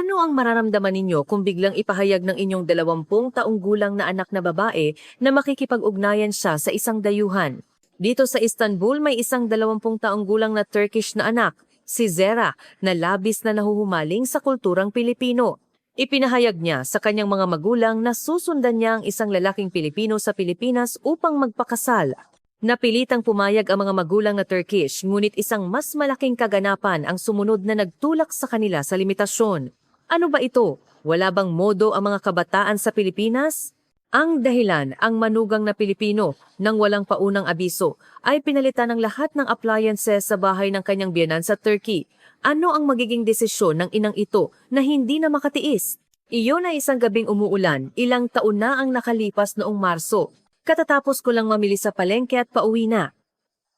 Ano ang mararamdaman ninyo kung biglang ipahayag ng inyong 20 taong gulang na anak na babae na makikipag-ugnayan siya sa isang dayuhan? Dito sa Istanbul may isang 20 taong gulang na Turkish na anak, si Zera, na labis na nahuhumaling sa kulturang Pilipino. Ipinahayag niya sa kanyang mga magulang na susundan niya ang isang lalaking Pilipino sa Pilipinas upang magpakasal. Napilitang pumayag ang mga magulang na Turkish, ngunit isang mas malaking kaganapan ang sumunod na nagtulak sa kanila sa limitasyon. Ano ba ito? Wala bang modo ang mga kabataan sa Pilipinas? Ang dahilan, ang manugang na Pilipino, nang walang paunang abiso, ay pinalitan ng lahat ng appliances sa bahay ng kanyang biyenan sa Turkey. Ano ang magiging desisyon ng inang ito na hindi na makatiis? Iyon ay isang gabing umuulan, ilang taon na ang nakalipas noong Marso. Katatapos ko lang mamili sa palengke at pauwi na.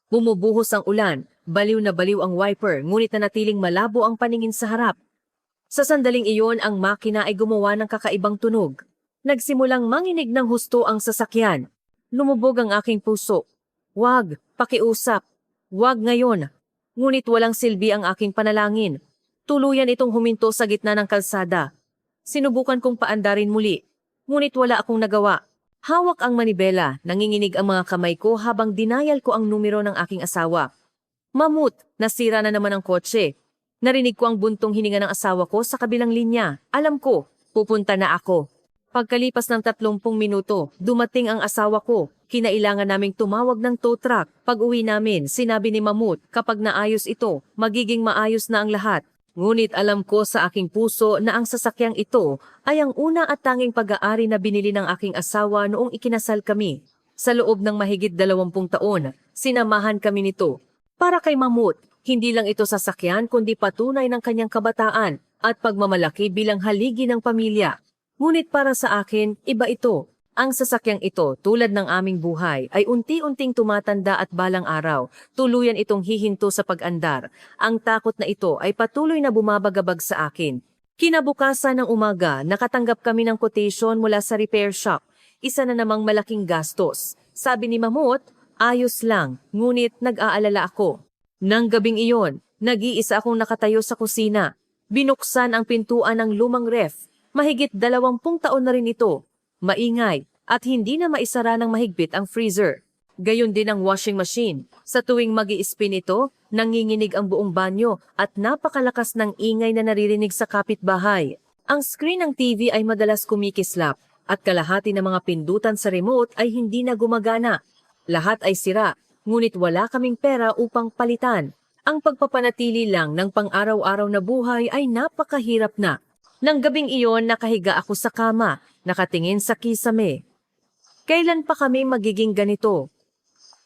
Bumubuhos ang ulan, baliw na baliw ang wiper, ngunit nanatiling malabo ang paningin sa harap. Sa sandaling iyon, ang makina ay gumawa ng kakaibang tunog. Nagsimulang manginig ng husto ang sasakyan. Lumubog ang aking puso. Wag, pakiusap. Wag ngayon. Ngunit walang silbi ang aking panalangin. Tuluyan itong huminto sa gitna ng kalsada. Sinubukan kong paandarin muli, ngunit wala akong nagawa. Hawak ang manibela, nanginginig ang mga kamay ko habang dinayal ko ang numero ng aking asawa. Mamut, nasira na naman ang kotse. Narinig ko ang buntong hininga ng asawa ko sa kabilang linya. Alam ko, pupunta na ako. Pagkalipas ng 30 minuto, dumating ang asawa ko. Kinailangan naming tumawag ng tow truck. Pag-uwi namin, sinabi ni Mamut, kapag naayos ito, magiging maayos na ang lahat. Ngunit alam ko sa aking puso na ang sasakyang ito ay ang una at tanging pag-aari na binili ng aking asawa noong ikinasal kami. Sa loob ng mahigit 20 taon, sinamahan kami nito. Para kay Mamut, hindi lang ito sasakyan kundi patunay ng kanyang kabataan at pagmamalaki bilang haligi ng pamilya. Ngunit para sa akin, iba ito. Ang sasakyang ito, tulad ng aming buhay, ay unti-unting tumatanda at balang araw, tuluyan itong hihinto sa pag-andar. Ang takot na ito ay patuloy na bumabagabag sa akin. Kinabukasan ng umaga, nakatanggap kami ng quotation mula sa repair shop. Isa na namang malaking gastos. Sabi ni Mamut, ayos lang, ngunit nag-aalala ako. Nang gabing iyon, nag-iisa akong nakatayo sa kusina. Binuksan ang pintuan ng lumang ref. Mahigit 20 taon na rin ito. Maingay at hindi na maisara ng mahigpit ang freezer. Gayon din ang washing machine. Sa tuwing mag-i-spin ito, nanginginig ang buong banyo at napakalakas ng ingay na naririnig sa kapitbahay. Ang screen ng TV ay madalas kumikislap at kalahati ng mga pindutan sa remote ay hindi na gumagana. Lahat ay sira, ngunit wala kaming pera upang palitan. Ang pagpapanatili lang ng pang-araw-araw na buhay ay napakahirap na. Nang gabing iyon, nakahiga ako sa kama, nakatingin sa kisame. Kailan pa kami magiging ganito?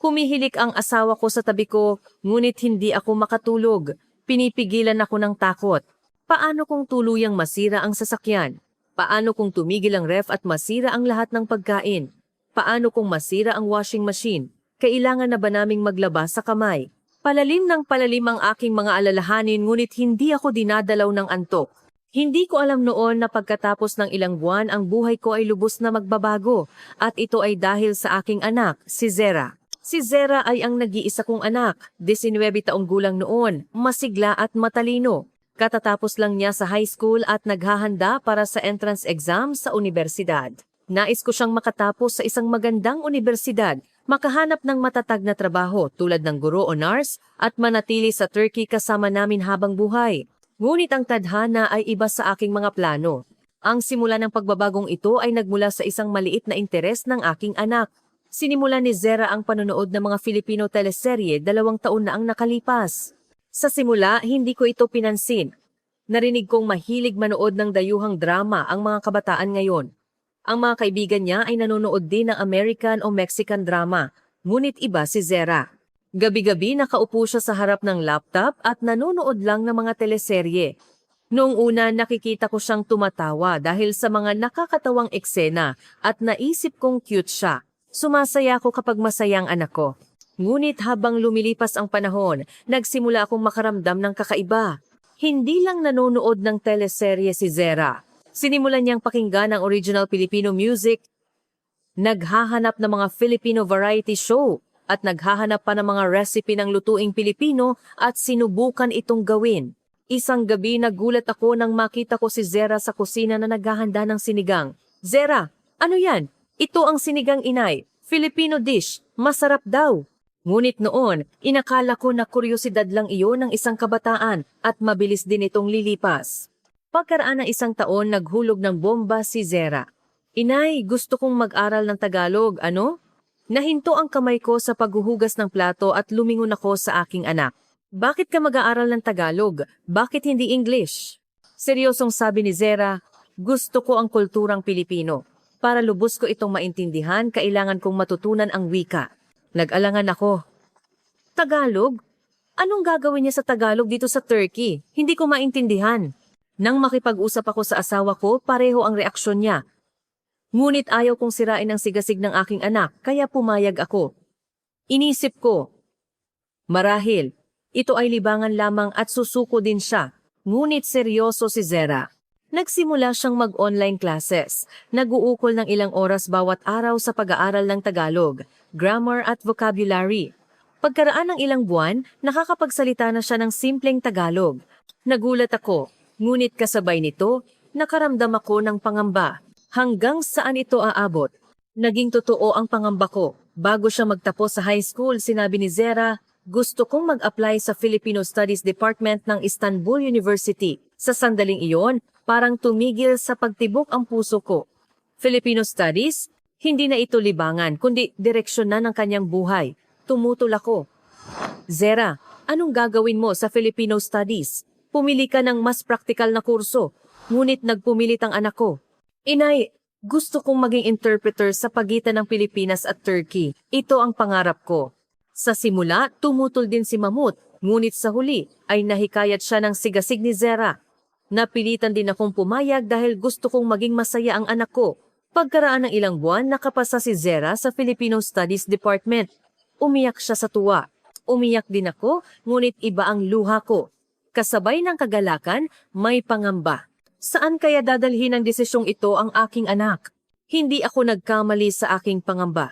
Humihilik ang asawa ko sa tabi ko, ngunit hindi ako makatulog. Pinipigilan ako ng takot. Paano kung tuluyang masira ang sasakyan? Paano kung tumigil ang ref at masira ang lahat ng pagkain? Paano kung masira ang washing machine? Kailangan na ba naming maglaba sa kamay? Palalim ng palalim ang aking mga alalahanin, ngunit hindi ako dinadalaw ng antok. Hindi ko alam noon na pagkatapos ng ilang buwan ang buhay ko ay lubos na magbabago at ito ay dahil sa aking anak, si Zera. Si Zera ay ang nag-iisa kong anak, 19 taong gulang noon, masigla at matalino. Katatapos lang niya sa high school at naghahanda para sa entrance exam sa universidad. Nais ko siyang makatapos sa isang magandang universidad, makahanap ng matatag na trabaho tulad ng guro o nurse at manatili sa Turkey kasama namin habang buhay. Ngunit ang tadhana ay iba sa aking mga plano. Ang simula ng pagbabagong ito ay nagmula sa isang maliit na interes ng aking anak. Sinimula ni Zera ang panonood ng mga Filipino teleserye 2 taon na ang nakalipas. Sa simula, hindi ko ito pinansin. Narinig kong mahilig manood ng dayuhang drama ang mga kabataan ngayon. Ang mga kaibigan niya ay nanonood din ng American o Mexican drama, ngunit iba si Zera. Gabi-gabi nakaupo siya sa harap ng laptop at nanonood lang ng mga teleserye. Noong una nakikita ko siyang tumatawa dahil sa mga nakakatawang eksena at naisip kong cute siya. Sumasaya ako kapag masaya ang anak ko. Ngunit habang lumilipas ang panahon, nagsimula akong makaramdam ng kakaiba. Hindi lang nanonood ng teleserye si Zera. Sinimulan niyang pakinggan ang original Filipino music, naghahanap ng mga Filipino variety show, at naghahanap pa ng mga recipe ng lutuing Pilipino at sinubukan itong gawin. Isang gabi nagulat ako nang makita ko si Zera sa kusina na naghahanda ng sinigang. Zera, ano yan? Ito ang sinigang inay. Filipino dish. Masarap daw. Ngunit noon, inakala ko na kuryosidad lang iyon ng isang kabataan at mabilis din itong lilipas. Pagkaraan ng isang taon, naghulog ng bomba si Zera. Inay, gusto kong mag-aral ng Tagalog, ano? Nahinto ang kamay ko sa paghuhugas ng plato at lumingon ako sa aking anak. Bakit ka mag-aaral ng Tagalog? Bakit hindi English? Seryosong sabi ni Zera, gusto ko ang kulturang Pilipino. Para lubos ko itong maintindihan, kailangan kong matutunan ang wika. Nag-alangan ako. Tagalog? Anong gagawin niya sa Tagalog dito sa Turkey? Hindi ko maintindihan. Nang makipag-usap ako sa asawa ko, pareho ang reaksyon niya. Ngunit ayaw kong sirain ang sigasig ng aking anak, kaya pumayag ako. Inisip ko, marahil, ito ay libangan lamang at susuko din siya. Ngunit seryoso si Zera. Nagsimula siyang mag-online classes. Nag-uukol ng ilang oras bawat araw sa pag-aaral ng Tagalog, grammar at vocabulary. Pagkaraan ng ilang buwan, nakakapagsalita na siya ng simpleng Tagalog. Nagulat ako, ngunit kasabay nito, nakaramdam ako ng pangamba. Hanggang saan ito aabot? Naging totoo ang pangamba ko. Bago siya magtapos sa high school, sinabi ni Zera, gusto kong mag-apply sa Filipino Studies Department ng Istanbul University. Sa sandaling iyon, parang tumigil sa pagtibok ang puso ko. Filipino Studies? Hindi na ito libangan, kundi direksyon na ng kanyang buhay. Tumutol ako. Zera, anong gagawin mo sa Filipino Studies? Pumili ka ng mas praktikal na kurso, ngunit nagpumilit ang anak ko. Inay, gusto kong maging interpreter sa pagitan ng Pilipinas at Turkey. Ito ang pangarap ko. Sa simula, tumutol din si Mamut, ngunit sa huli ay nahikayat siya ng sigasig ni Zera. Napilitan din akong pumayag dahil gusto kong maging masaya ang anak ko. Pagkaraan ng ilang buwan, nakapasa si Zera sa Filipino Studies Department. Umiyak siya sa tuwa. Umiyak din ako, ngunit iba ang luha ko. Kasabay ng kagalakan, may pangamba. Saan kaya dadalhin ang desisyong ito ang aking anak? Hindi ako nagkamali sa aking pangamba.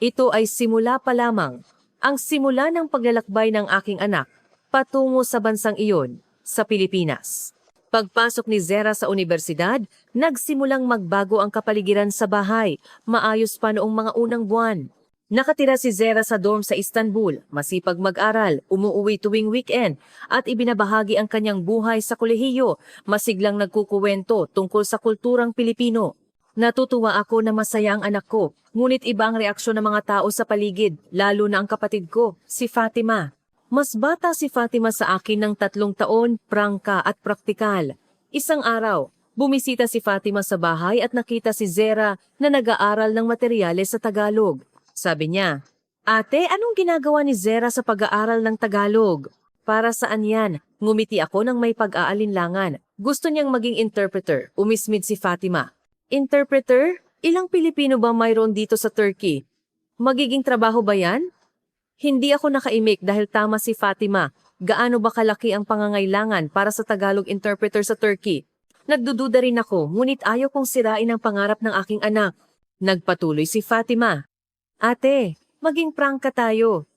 Ito ay simula pa lamang. Ang simula ng paglalakbay ng aking anak, patungo sa bansang iyon, sa Pilipinas. Pagpasok ni Zera sa universidad, nagsimulang magbago ang kapaligiran sa bahay, maayos pa noong mga unang buwan. Nakatira si Zera sa dorm sa Istanbul, masipag mag-aral, umuuwi tuwing weekend, at ibinabahagi ang kanyang buhay sa kolehiyo, masiglang nagkukuwento tungkol sa kulturang Pilipino. Natutuwa ako na masaya ang anak ko, ngunit iba ang reaksyon ng mga tao sa paligid, lalo na ang kapatid ko, si Fatima. Mas bata si Fatima sa akin ng 3 taon, prangka at praktikal. Isang araw, bumisita si Fatima sa bahay at nakita si Zera na nag-aaral ng materyales sa Tagalog. Sabi niya, Ate, anong ginagawa ni Zera sa pag-aaral ng Tagalog? Para saan yan? Ngumiti ako ng may pag-aalinlangan. Gusto niyang maging interpreter, umismid si Fatima. Interpreter? Ilang Pilipino ba mayroon dito sa Turkey? Magiging trabaho ba yan? Hindi ako nakaimik dahil tama si Fatima. Gaano ba kalaki ang pangangailangan para sa Tagalog interpreter sa Turkey? Nagdududa rin ako, ngunit ayaw kong sirain ang pangarap ng aking anak. Nagpatuloy si Fatima. Ate, maging prangka tayo.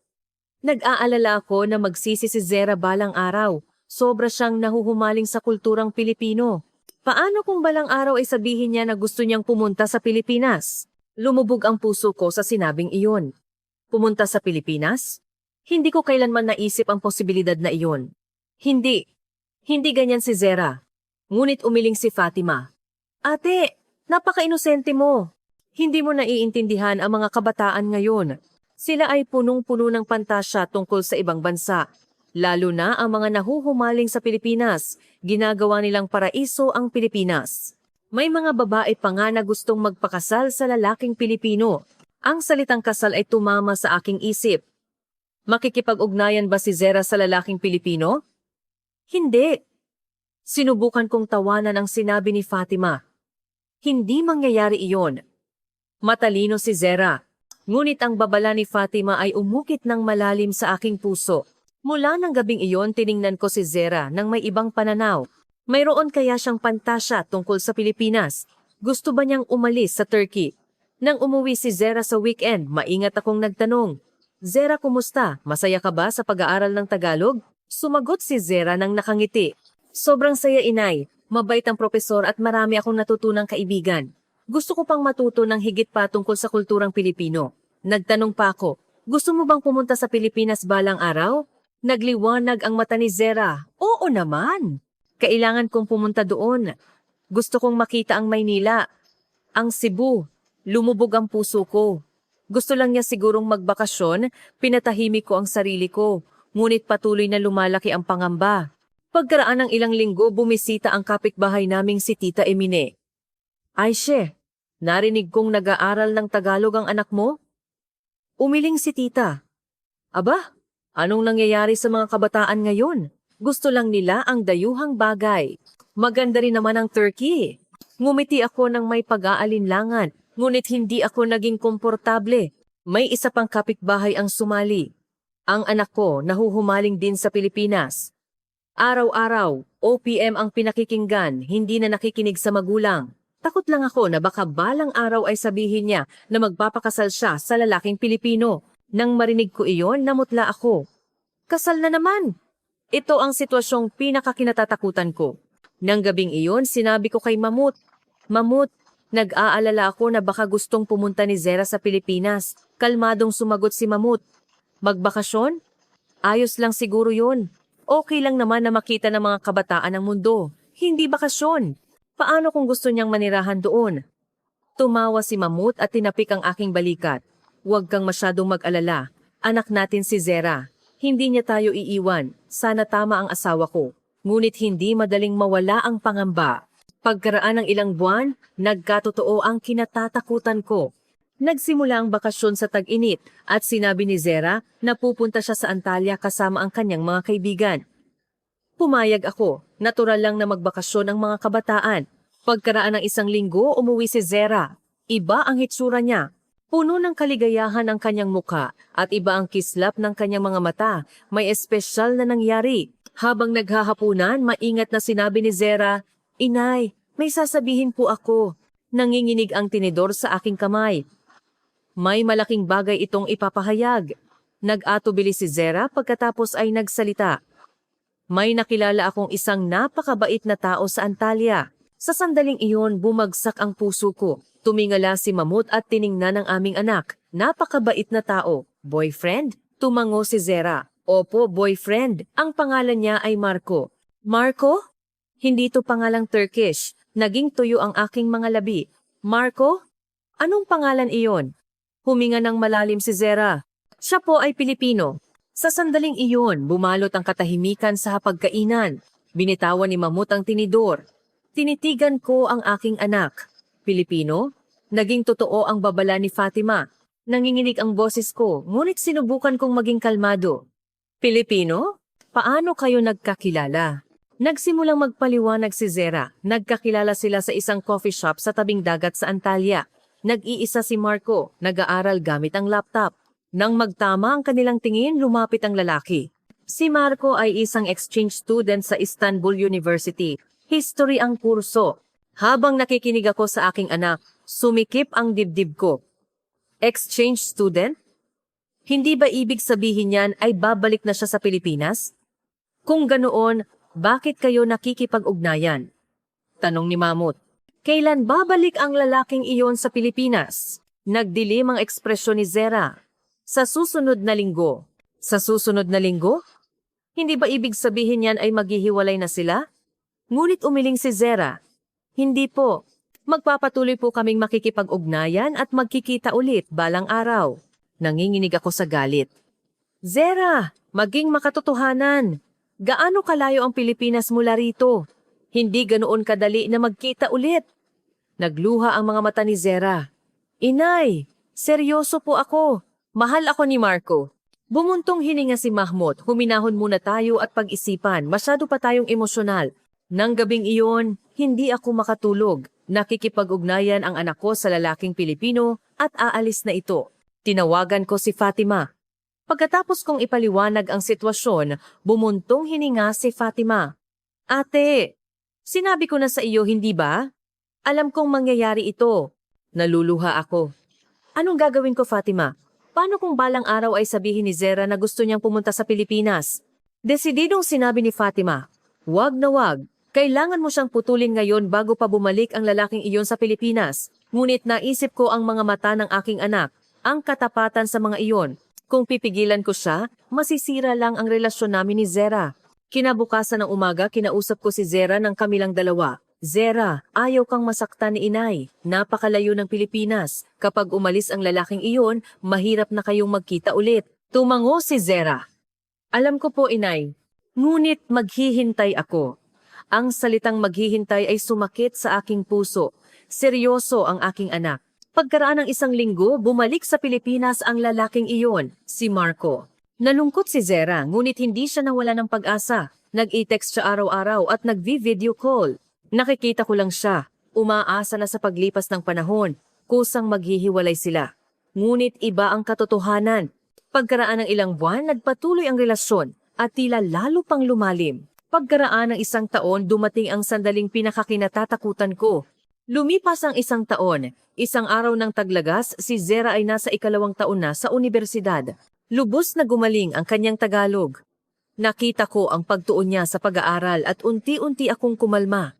Nag-aalala ako na magsisi si Zera balang araw. Sobra siyang nahuhumaling sa kulturang Pilipino. Paano kung balang araw ay sabihin niya na gusto niyang pumunta sa Pilipinas? Lumubog ang puso ko sa sinabing iyon. Pumunta sa Pilipinas? Hindi ko kailanman naisip ang posibilidad na iyon. Hindi. Hindi ganyan si Zera. Ngunit umiling si Fatima. Ate, napaka-inosente mo. Hindi mo naiintindihan ang mga kabataan ngayon. Sila ay punong-puno ng pantasya tungkol sa ibang bansa. Lalo na ang mga nahuhumaling sa Pilipinas, ginagawa nilang paraiso ang Pilipinas. May mga babae pa nga na gustong magpakasal sa lalaking Pilipino. Ang salitang kasal ay tumama sa aking isip. Makikipag-ugnayan ba si Zera sa lalaking Pilipino? Hindi. Sinubukan kong tawanan ang sinabi ni Fatima. Hindi mangyayari iyon. Matalino si Zera. Ngunit ang babala ni Fatima ay umukit ng malalim sa aking puso. Mula ng gabing iyon, tiningnan ko si Zera ng may ibang pananaw. Mayroon kaya siyang pantasya tungkol sa Pilipinas? Gusto ba niyang umalis sa Turkey? Nang umuwi si Zera sa weekend, maingat akong nagtanong, Zera, kumusta? Masaya ka ba sa pag-aaral ng Tagalog? Sumagot si Zera ng nakangiti. Sobrang saya, inay. Mabait ang propesor at marami akong natutunang kaibigan. Gusto ko pang matuto ng higit pa tungkol sa kulturang Pilipino. Nagtanong pa ako, gusto mo bang pumunta sa Pilipinas balang araw? Nagliwanag ang mata ni Zera. Oo naman. Kailangan kong pumunta doon. Gusto kong makita ang Maynila, ang Cebu. Lumubog ang puso ko. Gusto lang niya sigurong magbakasyon, pinatahimik ko ang sarili ko. Ngunit patuloy na lumalaki ang pangamba. Pagkaraan ng ilang linggo, bumisita ang kapitbahay naming si Tita Emine. Aishe, narinig kong nag-aaral ng Tagalog ang anak mo? Umiling si Tita. Aba, anong nangyayari sa mga kabataan ngayon? Gusto lang nila ang dayuhang bagay. Maganda rin naman ang turkey. Ngumiti ako ng may pag-aalinlangan, ngunit hindi ako naging komportable. May isa pang kapitbahay ang sumali. Ang anak ko nahuhumaling din sa Pilipinas. Araw-araw, OPM ang pinakikinggan, hindi na nakikinig sa magulang. Takot lang ako na baka balang araw ay sabihin niya na magpapakasal siya sa lalaking Pilipino. Nang marinig ko iyon, namutla ako. Kasal na naman! Ito ang sitwasyong pinakakinatatakutan ko. Nang gabing iyon, sinabi ko kay Mamut, Mamut, nag-aalala ako na baka gustong pumunta ni Zera sa Pilipinas. Kalmadong sumagot si Mamut. Magbakasyon? Ayos lang siguro yun. Okay lang naman na makita ng mga kabataan ng mundo. Hindi bakasyon. Paano kung gusto niyang manirahan doon? Tumawa si Mamut at tinapik ang aking balikat. Huwag kang masyadong mag-alala. Anak natin si Zera. Hindi niya tayo iiwan. Sana tama ang asawa ko. Ngunit hindi madaling mawala ang pangamba. Pagkaraan ng ilang buwan, nagkatotoo ang kinatatakutan ko. Nagsimula ang bakasyon sa tag-init at sinabi ni Zera na pupunta siya sa Antalya kasama ang kanyang mga kaibigan. Pumayag ako, natural lang na magbakasyon ang mga kabataan. Pagkaraan ng isang linggo, umuwi si Zera. Iba ang hitsura niya. Puno ng kaligayahan ang kanyang muka at iba ang kislap ng kanyang mga mata. May espesyal na nangyari. Habang naghahapunan, maingat na sinabi ni Zera, Inay, may sasabihin po ako. Nanginginig ang tinidor sa aking kamay. May malaking bagay itong ipapahayag. Nag-atubili si Zera pagkatapos ay nagsalita. May nakilala akong isang napakabait na tao sa Antalya. Sa sandaling iyon, bumagsak ang puso ko. Tumingala si Mamut at tiningnan ang aming anak. Napakabait na tao. Boyfriend? Tumango si Zera. Opo, boyfriend. Ang pangalan niya ay Marco. Marco? Hindi to pangalang Turkish. Naging tuyo ang aking mga labi. Marco? Anong pangalan iyon? Huminga ng malalim si Zera. Siya po ay Pilipino. Sa sandaling iyon, bumalot ang katahimikan sa hapagkainan. Binitawan ni Mamut ang tinidor. Tinitigan ko ang aking anak. Pilipino? Naging totoo ang babala ni Fatima. Nanginginig ang boses ko, ngunit sinubukan kong maging kalmado. Pilipino? Paano kayo nagkakilala? Nagsimulang magpaliwanag si Zera. Nagkakilala sila sa isang coffee shop sa tabing dagat sa Antalya. Nag-iisa si Marco, nag-aaral gamit ang laptop. Nang magtama ang kanilang tingin, lumapit ang lalaki. Si Marco ay isang exchange student sa Istanbul University. History ang kurso. Habang nakikinig ako sa aking anak, sumikip ang dibdib ko. Exchange student? Hindi ba ibig sabihin niyan ay babalik na siya sa Pilipinas? Kung ganoon, bakit kayo nakikipag-ugnayan? Tanong ni Mamut. Kailan babalik ang lalaking iyon sa Pilipinas? Nagdilim ang ekspresyon ni Zera. Sa susunod na linggo. Sa susunod na linggo? Hindi ba ibig sabihin niyan ay maghihiwalay na sila? Ngunit umiling si Zera. Hindi po. Magpapatuloy po kaming makikipag-ugnayan at magkikita ulit balang araw. Nanginginig ako sa galit. Zera, maging makatotohanan. Gaano kalayo ang Pilipinas mula rito? Hindi ganoon kadali na magkita ulit. Nagluha ang mga mata ni Zera. Inay, seryoso po ako. Mahal ako ni Marco. Bumuntong hininga si Mahmud. Huminahon muna tayo at pag-isipan. Masyado pa tayong emosyonal. Nang gabing iyon, hindi ako makatulog. Nakikipag-ugnayan ang anak ko sa lalaking Pilipino at aalis na ito. Tinawagan ko si Fatima. Pagkatapos kong ipaliwanag ang sitwasyon, bumuntong hininga si Fatima. Ate, sinabi ko na sa iyo, hindi ba? Alam kong mangyayari ito. Naluluha ako. Anong gagawin ko, Fatima? Paano kung balang araw ay sabihin ni Zera na gusto niyang pumunta sa Pilipinas? Desididong sinabi ni Fatima, Wag na wag. Kailangan mo siyang putulin ngayon bago pa bumalik ang lalaking iyon sa Pilipinas. Ngunit naisip ko ang mga mata ng aking anak, ang katapatan sa mga iyon. Kung pipigilan ko siya, masisira lang ang relasyon namin ni Zera. Kinabukasan ng umaga, kinausap ko si Zera ng kamilang dalawa. Zera, ayaw kang masaktan ni inay. Napakalayo ng Pilipinas. Kapag umalis ang lalaking iyon, mahirap na kayong magkita ulit. Tumango si Zera. Alam ko po, inay. Ngunit maghihintay ako. Ang salitang maghihintay ay sumakit sa aking puso. Seryoso ang aking anak. Pagkaraan ng isang linggo, bumalik sa Pilipinas ang lalaking iyon, si Marco. Nalungkot si Zera, ngunit hindi siya nawala ng pag-asa. Nag-i-text siya araw-araw at nag-video call. Nakikita ko lang siya. Umaasa na sa paglipas ng panahon. Kusang maghihiwalay sila. Ngunit iba ang katotohanan. Pagkaraan ng ilang buwan, nagpatuloy ang relasyon at tila lalo pang lumalim. Pagkaraan ng isang taon, dumating ang sandaling pinakakinatatakutan ko. Lumipas ang isang taon, isang araw ng taglagas, si Zera ay nasa ikalawang taon na sa universidad. Lubos na gumaling ang kanyang Tagalog. Nakita ko ang pagtuon niya sa pag-aaral at unti-unti akong kumalma.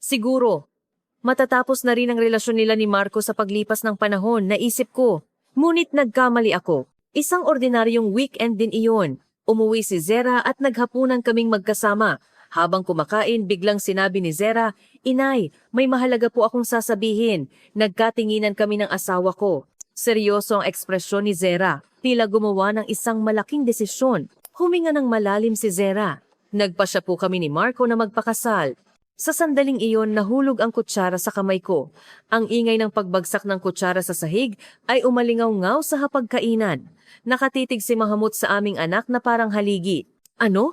Siguro, matatapos na rin ang relasyon nila ni Marco sa paglipas ng panahon, naisip ko. Ngunit nagkamali ako. Isang ordinaryong weekend din iyon. Umuwi si Zera at naghapunan kaming magkasama. Habang kumakain, biglang sinabi ni Zera, "Inay, may mahalaga po akong sasabihin." Nagkatinginan kami ng asawa ko. Seryoso ang ekspresyon ni Zera. Tila gumawa ng isang malaking desisyon. Huminga ng malalim si Zera. Nagpasya po kami ni Marco na magpakasal. Sa sandaling iyon, nahulog ang kutsara sa kamay ko. Ang ingay ng pagbagsak ng kutsara sa sahig ay umalingaw-ngaw sa hapagkainan. Nakatitig si Mahamut sa aming anak na parang haligi. Ano?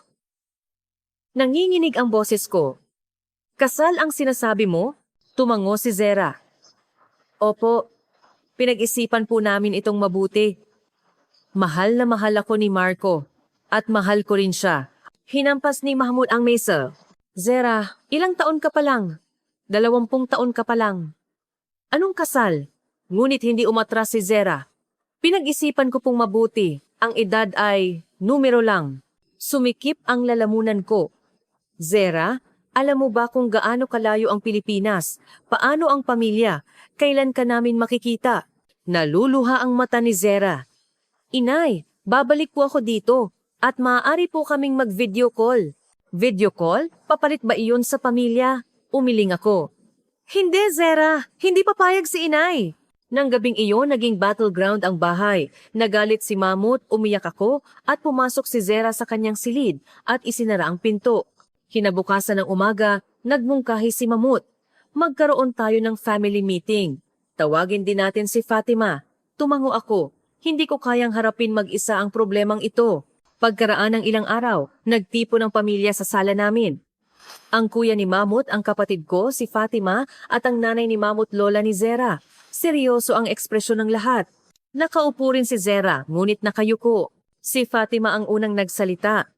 Nanginginig ang boses ko. Kasal ang sinasabi mo? Tumango si Zera. Opo, pinag-isipan po namin itong mabuti. Mahal na mahal ako ni Marco. At mahal ko rin siya. Hinampas ni Mahmud ang mesa. Zera, ilang taon ka pa lang? 20 taon ka pa lang. Anong kasal? Ngunit hindi umatras si Zera. Pinag-isipan ko pong mabuti. Ang edad ay numero lang. Sumikip ang lalamunan ko. Zera, alam mo ba kung gaano kalayo ang Pilipinas? Paano ang pamilya? Kailan ka namin makikita? Naluluha ang mata ni Zera. Inay, babalik po ako dito at maaari po kaming mag-video call. Video call? Papalit ba iyon sa pamilya? Umiling ako. Hindi, Zera. Hindi papayag si inay. Nang gabing iyon, naging battleground ang bahay. Nagalit si Mamut, umiyak ako at pumasok si Zera sa kanyang silid at isinara ang pinto. Kinabukasan ng umaga, nagmungkahi si Mamut. Magkaroon tayo ng family meeting. Tawagin din natin si Fatima. Tumango ako. Hindi ko kayang harapin mag-isa ang problemang ito. Pagkaraan ng ilang araw, nagtipo ng pamilya sa sala namin. Ang kuya ni Mamut, ang kapatid ko, si Fatima, at ang nanay ni Mamut, lola ni Zera. Seryoso ang ekspresyon ng lahat. Nakaupo rin si Zera, ngunit nakayuko. Si Fatima ang unang nagsalita.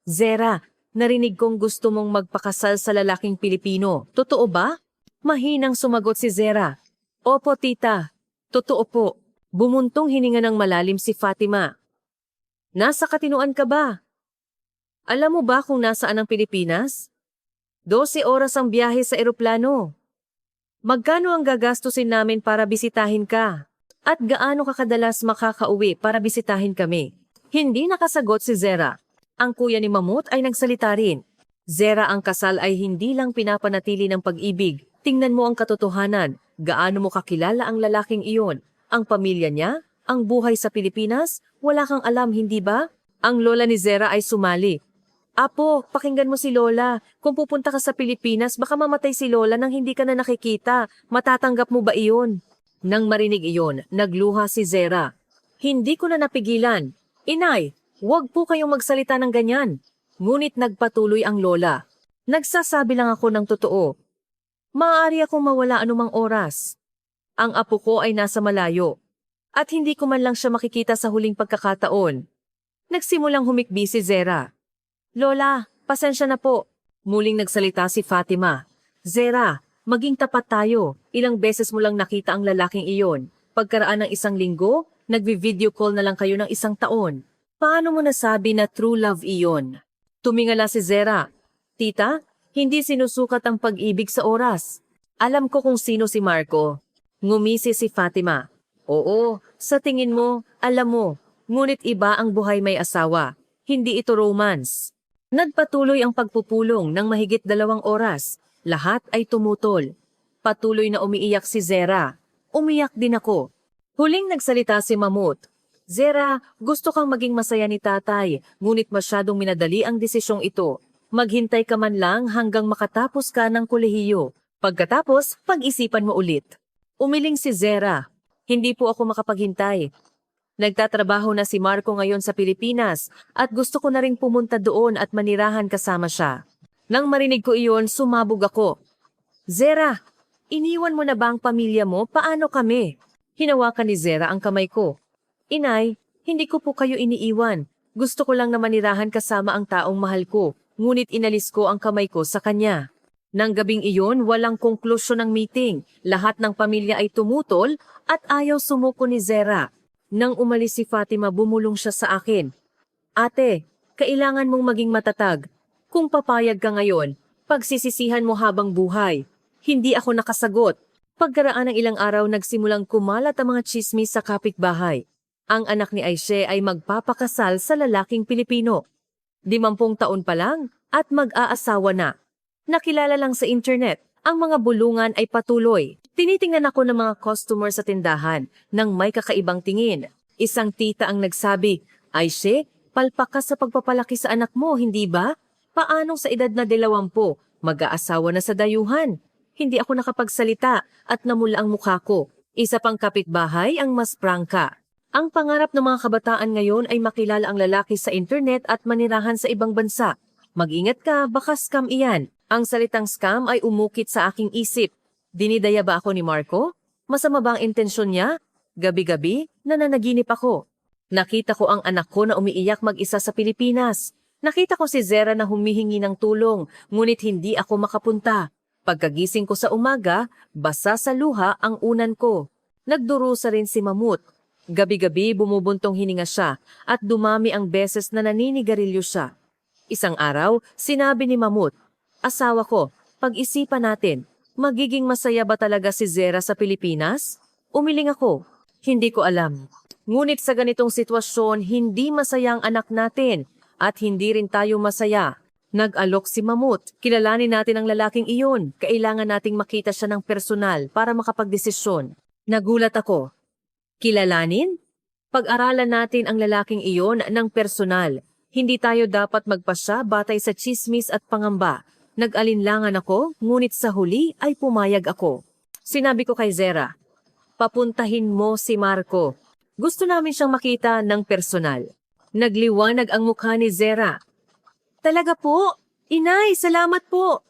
Zera, narinig kong gusto mong magpakasal sa lalaking Pilipino. Totoo ba? Mahinang sumagot si Zera. Opo, tita. Totoo po. Bumuntong hininga ng malalim si Fatima. Nasa katinuan ka ba? Alam mo ba kung nasaan ang Pilipinas? 12 oras ang biyahe sa eroplano. Magkano ang gagastusin namin para bisitahin ka? At gaano ka kadalas makakauwi para bisitahin kami? Hindi nakasagot si Zera. Ang kuya ni Mamut ay nagsalita rin. Zera, ang kasal ay hindi lang pinapanatili ng pag-ibig. Tingnan mo ang katotohanan. Gaano mo kakilala ang lalaking iyon? Ang pamilya niya? Ang buhay sa Pilipinas? Wala kang alam, hindi ba? Ang lola ni Zera ay sumali. Apo, pakinggan mo si Lola. Kung pupunta ka sa Pilipinas, baka mamatay si Lola nang hindi ka na nakikita. Matatanggap mo ba iyon? Nang marinig iyon, nagluha si Zera. Hindi ko na napigilan. Inay, huwag po kayong magsalita ng ganyan. Ngunit nagpatuloy ang Lola. Nagsasabi lang ako ng totoo. Maaari akong mawala anumang oras. Ang apo ko ay nasa malayo. At hindi ko man lang siya makikita sa huling pagkakataon. Nagsimulang humikbi si Zera. Lola, pasensya na po. Muling nagsalita si Fatima. Zera, maging tapat tayo. Ilang beses mo lang nakita ang lalaking iyon. Pagkaraan ng isang linggo, nagvi-video call na lang kayo ng 1 taon. Paano mo nasabi na true love iyon? Tumingala si Zera. Tita, hindi sinusukat ang pag-ibig sa oras. Alam ko kung sino si Marco. Ngumisi si Fatima. Oo, sa tingin mo, alam mo. Ngunit iba ang buhay may asawa. Hindi ito romance. Nagpatuloy ang pagpupulong ng mahigit 2 oras. Lahat ay tumutol. Patuloy na umiiyak si Zera. Umiyak din ako. Huling nagsalita si Mamut. Zera, gusto kang maging masaya ni tatay, ngunit masyadong minadali ang desisyong ito. Maghintay ka man lang hanggang makatapos ka ng kolehiyo. Pagkatapos, pag-isipan mo ulit. Umiling si Zera. Hindi po ako makapaghintay. Nagtatrabaho na si Marco ngayon sa Pilipinas at gusto ko na ring pumunta doon at manirahan kasama siya. Nang marinig ko iyon, sumabog ako. Zera, iniwan mo na ba ang pamilya mo? Paano kami? Hinawakan ni Zera ang kamay ko. Inay, hindi ko po kayo iniiwan. Gusto ko lang na manirahan kasama ang taong mahal ko, ngunit inalis ko ang kamay ko sa kanya. Nang gabing iyon, walang konklusyon ng meeting. Lahat ng pamilya ay tumutol at ayaw sumuko ni Zera. Nang umalis si Fatima, bumulong siya sa akin. Ate, kailangan mong maging matatag. Kung papayag ka ngayon, pagsisisihan mo habang buhay. Hindi ako nakasagot. Pagkaraan ng ilang araw, nagsimulang kumalat ang mga tsismis sa kapitbahay. Ang anak ni Aishe ay magpapakasal sa lalaking Pilipino. 50 taon pa lang at mag-aasawa na. Nakilala lang sa internet, ang mga bulungan ay patuloy. Tinitingnan ako ng mga customer sa tindahan nang may kakaibang tingin. Isang tita ang nagsabi, Aishe, palpak ka sa pagpapalaki sa anak mo, hindi ba? Paanong sa edad na 20, mag-aasawa na sa dayuhan? Hindi ako nakapagsalita at namula ang mukha ko. Isa pang kapitbahay ang mas prangka. Ang pangarap ng mga kabataan ngayon ay makilala ang lalaki sa internet at manirahan sa ibang bansa. Mag-ingat ka, baka scam iyan. Ang salitang scam ay umukit sa aking isip. Dinidaya ba ako ni Marco? Masama ba ang intensyon niya? Gabi-gabi, nananaginip ako. Nakita ko ang anak ko na umiiyak mag-isa sa Pilipinas. Nakita ko si Zera na humihingi ng tulong, ngunit hindi ako makapunta. Pagkagising ko sa umaga, basa sa luha ang unan ko. Nagdurusa rin si Mamut. Gabi-gabi bumubuntong hininga siya at dumami ang beses na naninigarilyo siya. Isang araw, sinabi ni Mamut, Asawa ko, pag-isipan natin, magiging masaya ba talaga si Zera sa Pilipinas? Umiling ako. Hindi ko alam. Ngunit sa ganitong sitwasyon, hindi masaya ang anak natin at hindi rin tayo masaya. Nag-alok si Mamut. Kilalanin natin ang lalaking iyon. Kailangan nating makita siya ng personal para makapagdesisyon. Nagulat ako. Kilalanin? Pag-aralan natin ang lalaking iyon ng personal. Hindi tayo dapat magpasya batay sa tsismis at pangamba. Nag-alinlangan ako, ngunit sa huli ay pumayag ako. Sinabi ko kay Zera, papuntahin mo si Marco. Gusto namin siyang makita ng personal. Nagliwanag ang mukha ni Zera. Talaga po? Inay, salamat po.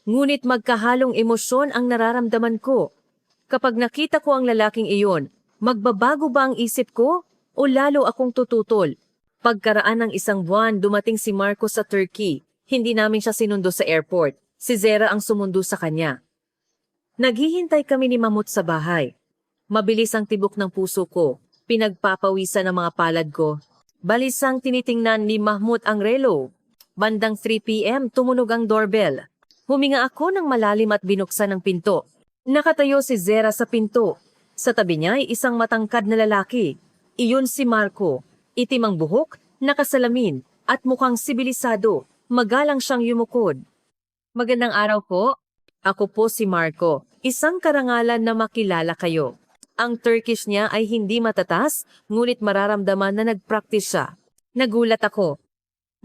Ngunit magkahalong emosyon ang nararamdaman ko. Kapag nakita ko ang lalaking iyon, magbabago ba ang isip ko o lalo akong tututol? Pagkaraan ng 1 buwan, dumating si Marco sa Turkey. Hindi namin siya sinundo sa airport. Si Zera ang sumundo sa kanya. Naghihintay kami ni Mamut sa bahay. Mabilis ang tibok ng puso ko. Pinagpapawisan ang mga palad ko. Balisang tinitingnan ni Mahmud ang relo. Bandang 3 p.m. tumunog ang doorbell. Huminga ako ng malalim at binuksan ang pinto. Nakatayo si Zera sa pinto. Sa tabi niya ay isang matangkad na lalaki. Iyon si Marco. Itim ang buhok, nakasalamin, at mukhang sibilisado. Magalang siyang yumukod. Magandang araw po. Ako po si Marco. Isang karangalan na makilala kayo. Ang Turkish niya ay hindi matatas, ngunit mararamdaman na nag-practice siya. Nagulat ako.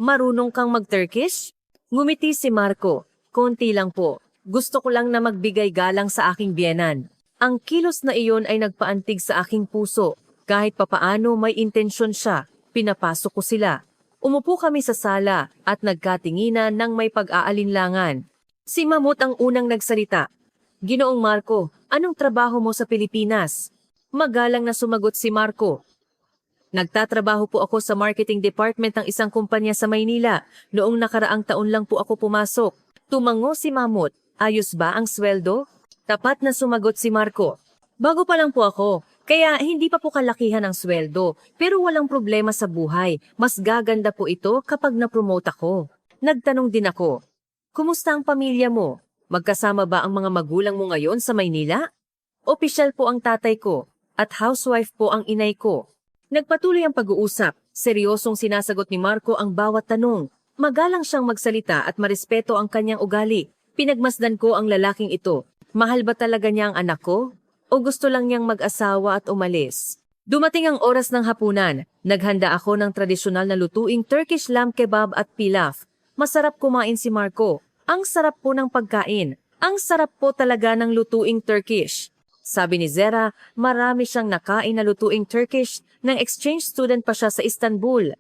Marunong kang mag-Turkish? Ngumiti si Marco. Konti lang po. Gusto ko lang na magbigay galang sa aking biyenan. Ang kilos na iyon ay nagpaantig sa aking puso. Kahit papaano may intensyon siya, pinapasok ko sila. Umupo kami sa sala at nagkatinginan ng may pag-aalinlangan. Si Mamut ang unang nagsalita. Ginoong Marco, anong trabaho mo sa Pilipinas? Magalang na sumagot si Marco. Nagtatrabaho po ako sa marketing department ng isang kumpanya sa Maynila. Noong nakaraang taon lang po ako pumasok. Tumango si Mamut. Ayos ba ang sweldo? Tapat na sumagot si Marco. Bago pa lang po ako. Kaya hindi pa po kalakihan ang sweldo, pero walang problema sa buhay. Mas gaganda po ito kapag na-promote ako. Nagtanong din ako, Kumusta ang pamilya mo? Magkasama ba ang mga magulang mo ngayon sa Maynila? Opisyal po ang tatay ko at housewife po ang inay ko. Nagpatuloy ang pag-uusap. Seryosong sinasagot ni Marco ang bawat tanong. Magalang siyang magsalita at marespeto ang kanyang ugali. Pinagmasdan ko ang lalaking ito. Mahal ba talaga niya ang anak ko? O gusto lang niyang mag-asawa at umalis? Dumating ang oras ng hapunan. Naghanda ako ng tradisyonal na lutuing Turkish lamb kebab at pilaf. Masarap kumain si Marco. Ang sarap po ng pagkain. Ang sarap po talaga ng lutuing Turkish. Sabi ni Zera, marami siyang nakain na lutuing Turkish nang exchange student pa siya sa Istanbul.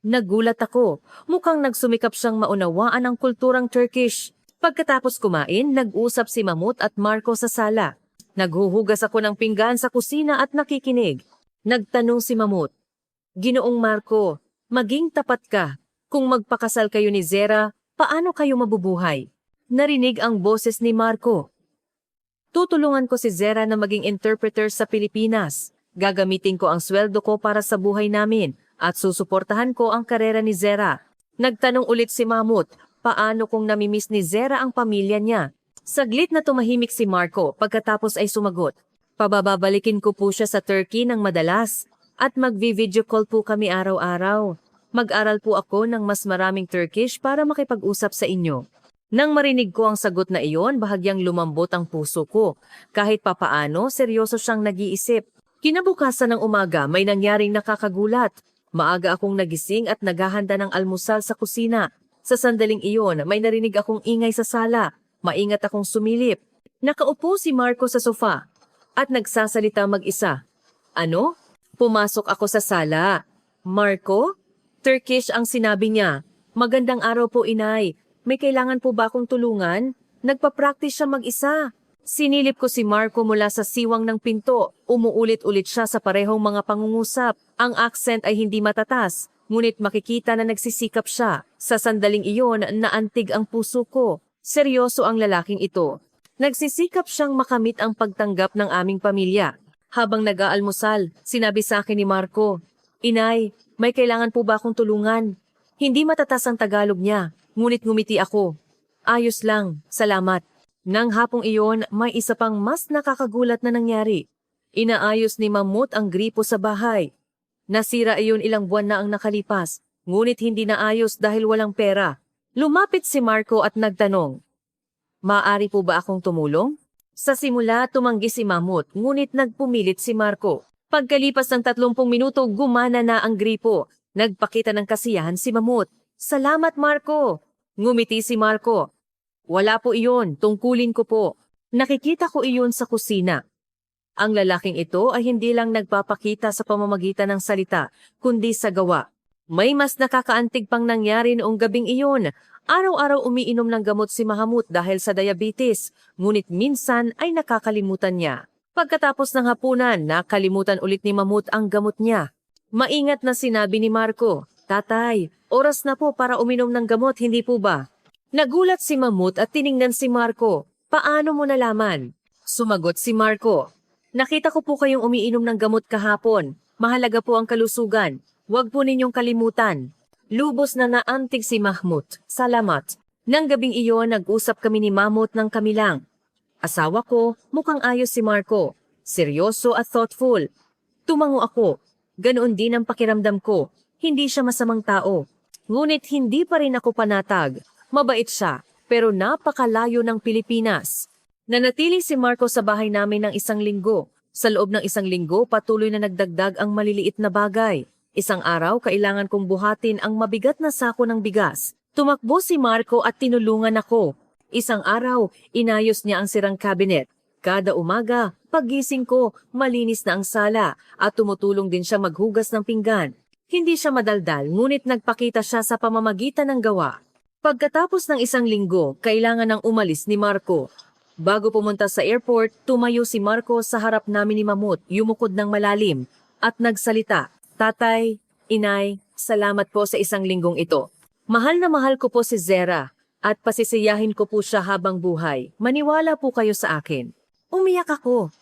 Nagulat ako. Mukhang nagsumikap siyang maunawaan ang kulturang Turkish. Pagkatapos kumain, nag-usap si Mahmut at Marco sa sala. Naghuhugas ako ng pinggan sa kusina at nakikinig. Nagtanong si Mahmut, "Ginoong Marco, maging tapat ka. Kung magpakasal kayo ni Zera, paano kayo mabubuhay?" Narinig ang boses ni Marco. "Tutulungan ko si Zera na maging interpreter sa Pilipinas. Gagamitin ko ang sweldo ko para sa buhay namin at susuportahan ko ang karera ni Zera." Nagtanong ulit si Mahmut, paano kung namimiss ni Zera ang pamilya niya? Saglit na tumahimik si Marco pagkatapos ay sumagot, "Pababalikin ko po siya sa Turkey ng madalas at magvi-video call po kami araw-araw. Mag-aral po ako ng mas maraming Turkish para makipag-usap sa inyo." Nang marinig ko ang sagot na iyon, bahagyang lumambot ang puso ko. Kahit papaano, seryoso siyang nag-iisip. Kinabukasan ng umaga, may nangyaring nakakagulat. Maaga akong nagising at naghahanda ng almusal sa kusina. Sa sandaling iyon, may narinig akong ingay sa sala. Maingat akong sumilip. Nakaupo si Marco sa sofa at nagsasalita mag-isa. "Ano?" Pumasok ako sa sala. "Marco?" Turkish ang sinabi niya. "Magandang araw po, inay. May kailangan po ba akong tulungan?" Nagpa-practice siya mag-isa. Sinilip ko si Marco mula sa siwang ng pinto. Umuulit-ulit siya sa parehong mga pangungusap. Ang accent ay hindi matatas, ngunit makikita na nagsisikap siya. Sa sandaling iyon, naantig ang puso ko. Seryoso ang lalaking ito. Nagsisikap siyang makamit ang pagtanggap ng aming pamilya. Habang nag-aalmusal, sinabi sa akin ni Marco, "Inay, may kailangan po ba akong tulungan?" Hindi matatas ang Tagalog niya, ngunit ngumiti ako. "Ayos lang, salamat." Nang hapong iyon, may isa pang mas nakakagulat na nangyari. Inaayos ni Mahmut ang gripo sa bahay. Nasira iyon ilang buwan na ang nakalipas, ngunit hindi naayos dahil walang pera. Lumapit si Marco at nagtanong, "Maaari po ba akong tumulong?" Sa simula, tumanggi si Mahmut, ngunit nagpumilit si Marco. Pagkalipas ng 30 minuto, gumana na ang gripo. Nagpakita ng kasiyahan si Mahmut. "Salamat, Marco." Ngumiti si Marco. "Wala po iyon, tungkulin ko po. Nakikita ko iyon sa kusina." Ang lalaking ito ay hindi lang nagpapakita sa pamamagitan ng salita, kundi sa gawa. May mas nakakaantig pang nangyari noong gabing iyon. Araw-araw umiinom ng gamot si Mahmut dahil sa diabetes, ngunit minsan ay nakakalimutan niya. Pagkatapos ng hapunan, nakalimutan ulit ni Mahmut ang gamot niya. Maingat na sinabi ni Marco, "Tatay, oras na po para uminom ng gamot, hindi po ba?" Nagulat si Mahmut at tiningnan si Marco. "Paano mo nalaman?" Sumagot si Marco, "Nakita ko po kayong umiinom ng gamot kahapon. Mahalaga po ang kalusugan. Huwag po ninyong kalimutan." Lubos na naantig si Mahmut. "Salamat." Nang gabing iyon, nag-usap kami ni Mahmut ng kami lang. Asawa ko, mukhang ayos si Marco. Seryoso at thoughtful. Tumango ako. Ganoon din ang pakiramdam ko. Hindi siya masamang tao. Ngunit hindi pa rin ako panatag. Mabait siya, pero napakalayo ng Pilipinas. Nanatili si Marco sa bahay namin ng 1 linggo. Sa loob ng 1 linggo, patuloy na nagdagdag ang maliliit na bagay. Isang araw, kailangan kong buhatin ang mabigat na sako ng bigas. Tumakbo si Marco at tinulungan ako. Isang araw, inayos niya ang sirang cabinet. Kada umaga, paggising ko, malinis na ang sala at tumutulong din siya maghugas ng pinggan. Hindi siya madaldal, ngunit nagpakita siya sa pamamagitan ng gawa. Pagkatapos ng 1 linggo, kailangan ng umalis ni Marco. Bago pumunta sa airport, tumayo si Marco sa harap namin ni Mahmut, yumukod ng malalim, at nagsalita, "Tatay, inay, salamat po sa 1 linggong ito. Mahal na mahal ko po si Zera, at pasisiyahin ko po siya habang buhay. Maniwala po kayo sa akin." Umiyak ako.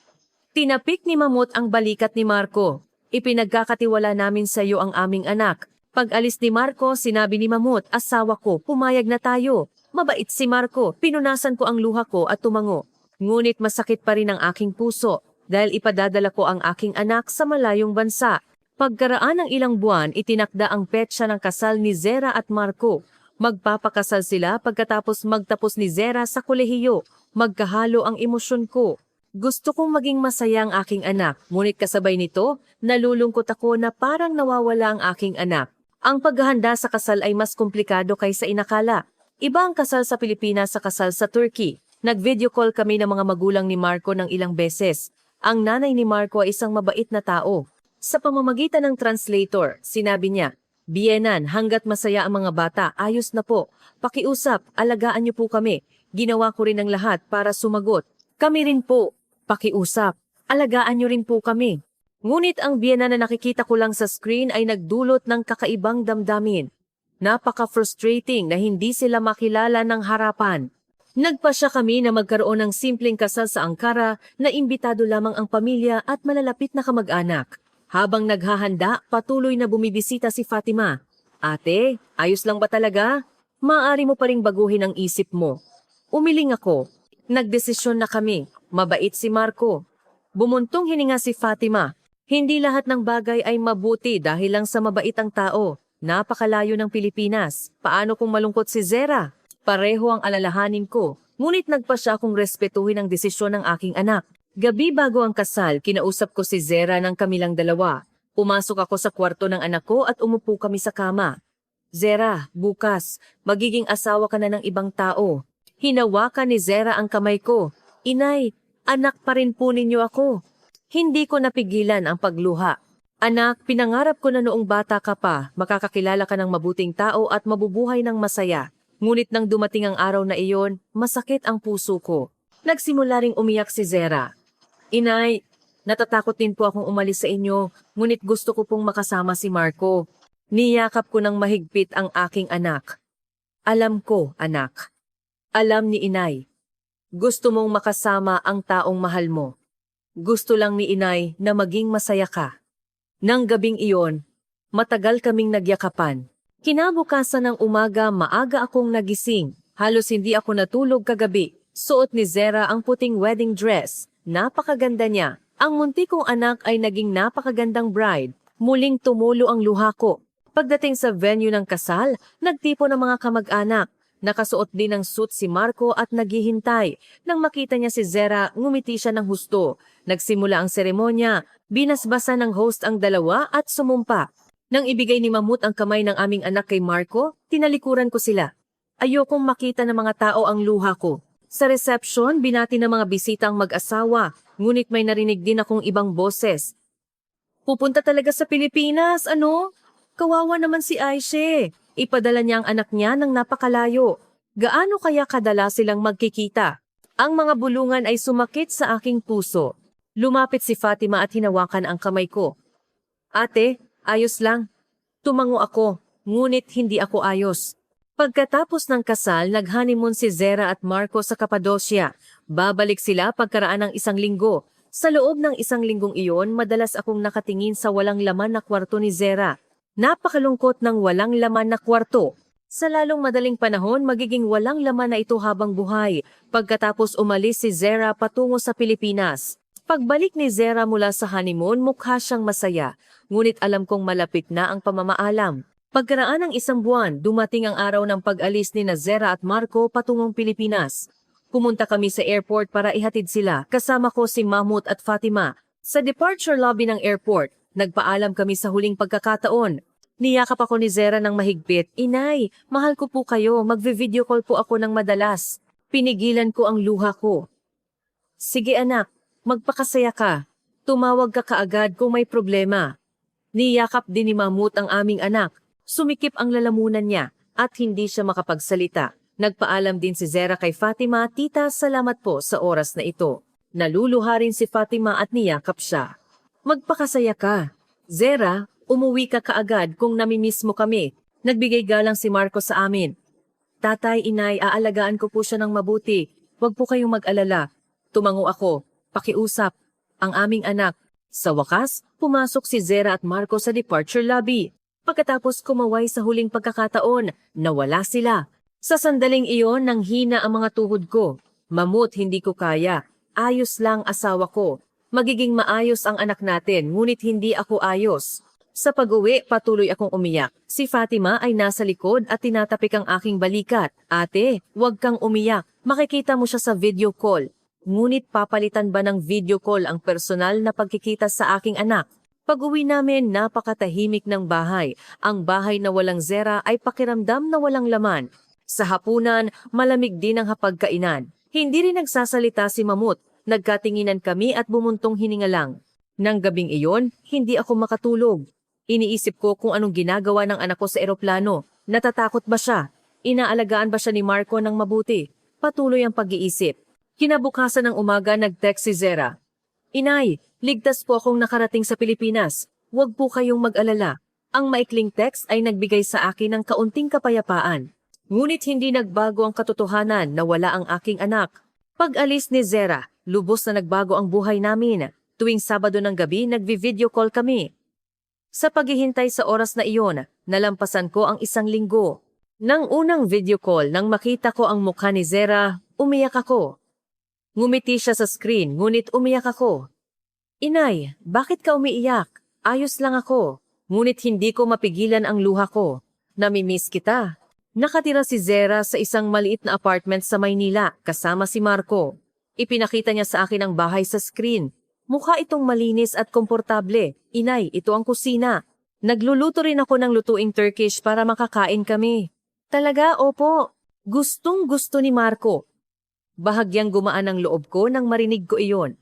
Tinapik ni Mahmut ang balikat ni Marco. "Ipinagkakatiwala namin sa iyo ang aming anak." Pag alis ni Marco, sinabi ni Mahmut, "Asawa ko, pumayag na tayo." Mabait si Marco, pinunasan ko ang luha ko at tumango. Ngunit masakit pa rin ang aking puso dahil ipadadala ko ang aking anak sa malayong bansa. Pagkaraan ng ilang buwan, itinakda ang petsa ng kasal ni Zera at Marco. Magpapakasal sila pagkatapos magtapos ni Zera sa kolehiyo. Magkahalo ang emosyon ko. Gusto kong maging masaya ang aking anak, ngunit kasabay nito, nalulungkot ako na parang nawawala ang aking anak. Ang paghahanda sa kasal ay mas komplikado kaysa inakala. Iba ang kasal sa Pilipinas sa kasal sa Turkey. Nag-video call kami ng mga magulang ni Marco ng ilang beses. Ang nanay ni Marco ay isang mabait na tao. Sa pamamagitan ng translator, sinabi niya, "Bienan, hanggat masaya ang mga bata, ayos na po. Pakiusap, alagaan niyo po kami. Ginawa ko rin ang lahat para sumagot. Kami rin po. Pakiusap, alagaan niyo rin po kami." Ngunit ang biyena na nakikita ko lang sa screen ay nagdulot ng kakaibang damdamin. Napaka-frustrating na hindi sila makilala ng harapan. Nagpasya kami na magkaroon ng simpleng kasal sa Ankara na imbitado lamang ang pamilya at malalapit na kamag-anak. Habang naghahanda, patuloy na bumibisita si Fatima. "Ate, ayos lang ba talaga? Maaari mo pa ring baguhin ang isip mo." Umiling ako. Nagdesisyon na kami. Mabait si Marco. Bumuntong hininga si Fatima. Hindi lahat ng bagay ay mabuti dahil lang sa mabait ang tao. Napakalayo ng Pilipinas. Paano kung malungkot si Zera? Pareho ang alalahanin ko. Ngunit nagpasya akong respetuhin ang desisyon ng aking anak. Gabi bago ang kasal, kinausap ko si Zera ng kamilang dalawa. Pumasok ako sa kwarto ng anak ko at umupo kami sa kama. "Zera, bukas, magiging asawa ka na ng ibang tao." Hinawakan ni Zera ang kamay ko. "Inay, anak pa rin po ninyo ako." Hindi ko napigilan ang pagluha. "Anak, pinangarap ko na noong bata ka pa, makakakilala ka ng mabuting tao at mabubuhay ng masaya. Ngunit nang dumating ang araw na iyon, masakit ang puso ko." Nagsimula ring umiyak si Zera. "Inay, natatakot din po akong umalis sa inyo, ngunit gusto ko pong makasama si Marco." Niyakap ko ng mahigpit ang aking anak. "Alam ko, anak. Alam ni inay. Gusto mong makasama ang taong mahal mo. Gusto lang ni inay na maging masaya ka." Nang gabing iyon, matagal kaming nagyakapan. Kinabukasan ng umaga, maaga akong nagising. Halos hindi ako natulog kagabi. Suot ni Zera ang puting wedding dress. Napakaganda niya. Ang munti kong anak ay naging napakagandang bride. Muling tumulo ang luha ko. Pagdating sa venue ng kasal, nagtipo ng mga kamag-anak. Nakasuot din ng suit si Marco at naghihintay. Nang makita niya si Zera, ngumiti siya ng husto. Nagsimula ang seremonya. Binasbasan ng host ang dalawa at sumumpa. Nang ibigay ni Mamut ang kamay ng aming anak kay Marco, tinalikuran ko sila. Ayokong makita ng mga tao ang luha ko. Sa reception, binati ng mga bisita ang mag-asawa, ngunit may narinig din akong ibang boses. "Pupunta talaga sa Pilipinas, ano? Kawawa naman si Aishe. Ipadala niya ang anak niya ng napakalayo. Gaano kaya kadala silang magkikita?" Ang mga bulungan ay sumakit sa aking puso. Lumapit si Fatima at hinawakan ang kamay ko. "Ate, ayos lang." Tumango ako, ngunit hindi ako ayos. Pagkatapos ng kasal, nag-honeymoon si Zera at Marco sa Cappadocia. Babalik sila pagkaraan ng 1 linggo. Sa loob ng 1 linggong iyon, madalas akong nakatingin sa walang laman na kwarto ni Zera. Napakalungkot ng walang laman na kwarto. Sa lalong madaling panahon, magiging walang laman na ito habang buhay. Pagkatapos umalis si Zera patungo sa Pilipinas. Pagbalik ni Zera mula sa honeymoon, mukha siyang masaya. Ngunit alam kong malapit na ang pamamaalam. Pagkaraan ng 1 buwan, dumating ang araw ng pag-alis ni Zera at Marco patungong Pilipinas. Pumunta kami sa airport para ihatid sila, kasama ko si Mahmut at Fatima. Sa departure lobby ng airport, nagpaalam kami sa huling pagkakataon. Niyakap ako ni Zera ng mahigpit. "Inay, mahal ko po kayo, magvi-video call po ako ng madalas." Pinigilan ko ang luha ko. "Sige anak, magpakasaya ka. Tumawag ka kaagad kung may problema." Niyakap din ni Mahmut ang aming anak. Sumikip ang lalamunan niya at hindi siya makapagsalita. Nagpaalam din si Zera kay Fatima, "Tita, salamat po sa oras na ito." Naluluha rin si Fatima at niyakap siya. "Magpakasaya ka. Zera, umuwi ka kaagad kung namimiss mo kami." Nagbigay galang si Marco sa amin. "Tatay, inay, aalagaan ko po siya ng mabuti. Huwag po kayong mag-alala." Tumango ako. Pakiusap. Ang aming anak. Sa wakas, pumasok si Zera at Marco sa departure lobby. Pagkatapos kumaway sa huling pagkakataon, nawala sila. Sa sandaling iyon, nanghina ang mga tuhod ko. Mamut, hindi ko kaya. Ayos lang asawa ko. Magiging maayos ang anak natin, ngunit hindi ako ayos. Sa pag-uwi, patuloy akong umiyak. Si Fatima ay nasa likod at tinatapik ang aking balikat. Ate, huwag kang umiyak. Makikita mo siya sa video call. Ngunit papalitan ba ng video call ang personal na pagkikita sa aking anak? Pag-uwi namin, napakatahimik ng bahay. Ang bahay na walang zera ay pakiramdam na walang laman. Sa hapunan, malamig din ang hapagkainan. Hindi rin nagsasalita si Mamut. Nagkatinginan kami at bumuntong hininga lang. Nang gabing iyon, hindi ako makatulog. Iniisip ko kung anong ginagawa ng anak ko sa eroplano. Natatakot ba siya? Inaalagaan ba siya ni Marco ng mabuti? Patuloy ang pag-iisip. Kinabukasan ng umaga, nag-text si Zera. Inay, ligtas po akong nakarating sa Pilipinas. Huwag po kayong mag-alala. Ang maikling text ay nagbigay sa akin ng kaunting kapayapaan. Ngunit hindi nagbago ang katotohanan na wala ang aking anak. Pag-alis ni Zera, lubos na nagbago ang buhay namin. Tuwing Sabado ng gabi, nagvi-video call kami. Sa paghihintay sa oras na iyon, nalampasan ko ang 1 linggo. Nang unang video call, nang makita ko ang mukha ni Zera, umiyak ako. Ngumiti siya sa screen, ngunit umiyak ako. Inay, bakit ka umiiyak? Ayos lang ako. Ngunit hindi ko mapigilan ang luha ko. Namimiss kita. Nakatira si Zera sa isang maliit na apartment sa Maynila kasama si Marco. Ipinakita niya sa akin ang bahay sa screen. Mukha itong malinis at komportable. Inay, ito ang kusina. Nagluluto rin ako ng lutuing Turkish para makakain kami. Talaga, opo. Gustong-gusto ni Marco. Bahagyang gumaan ang loob ko nang marinig ko iyon.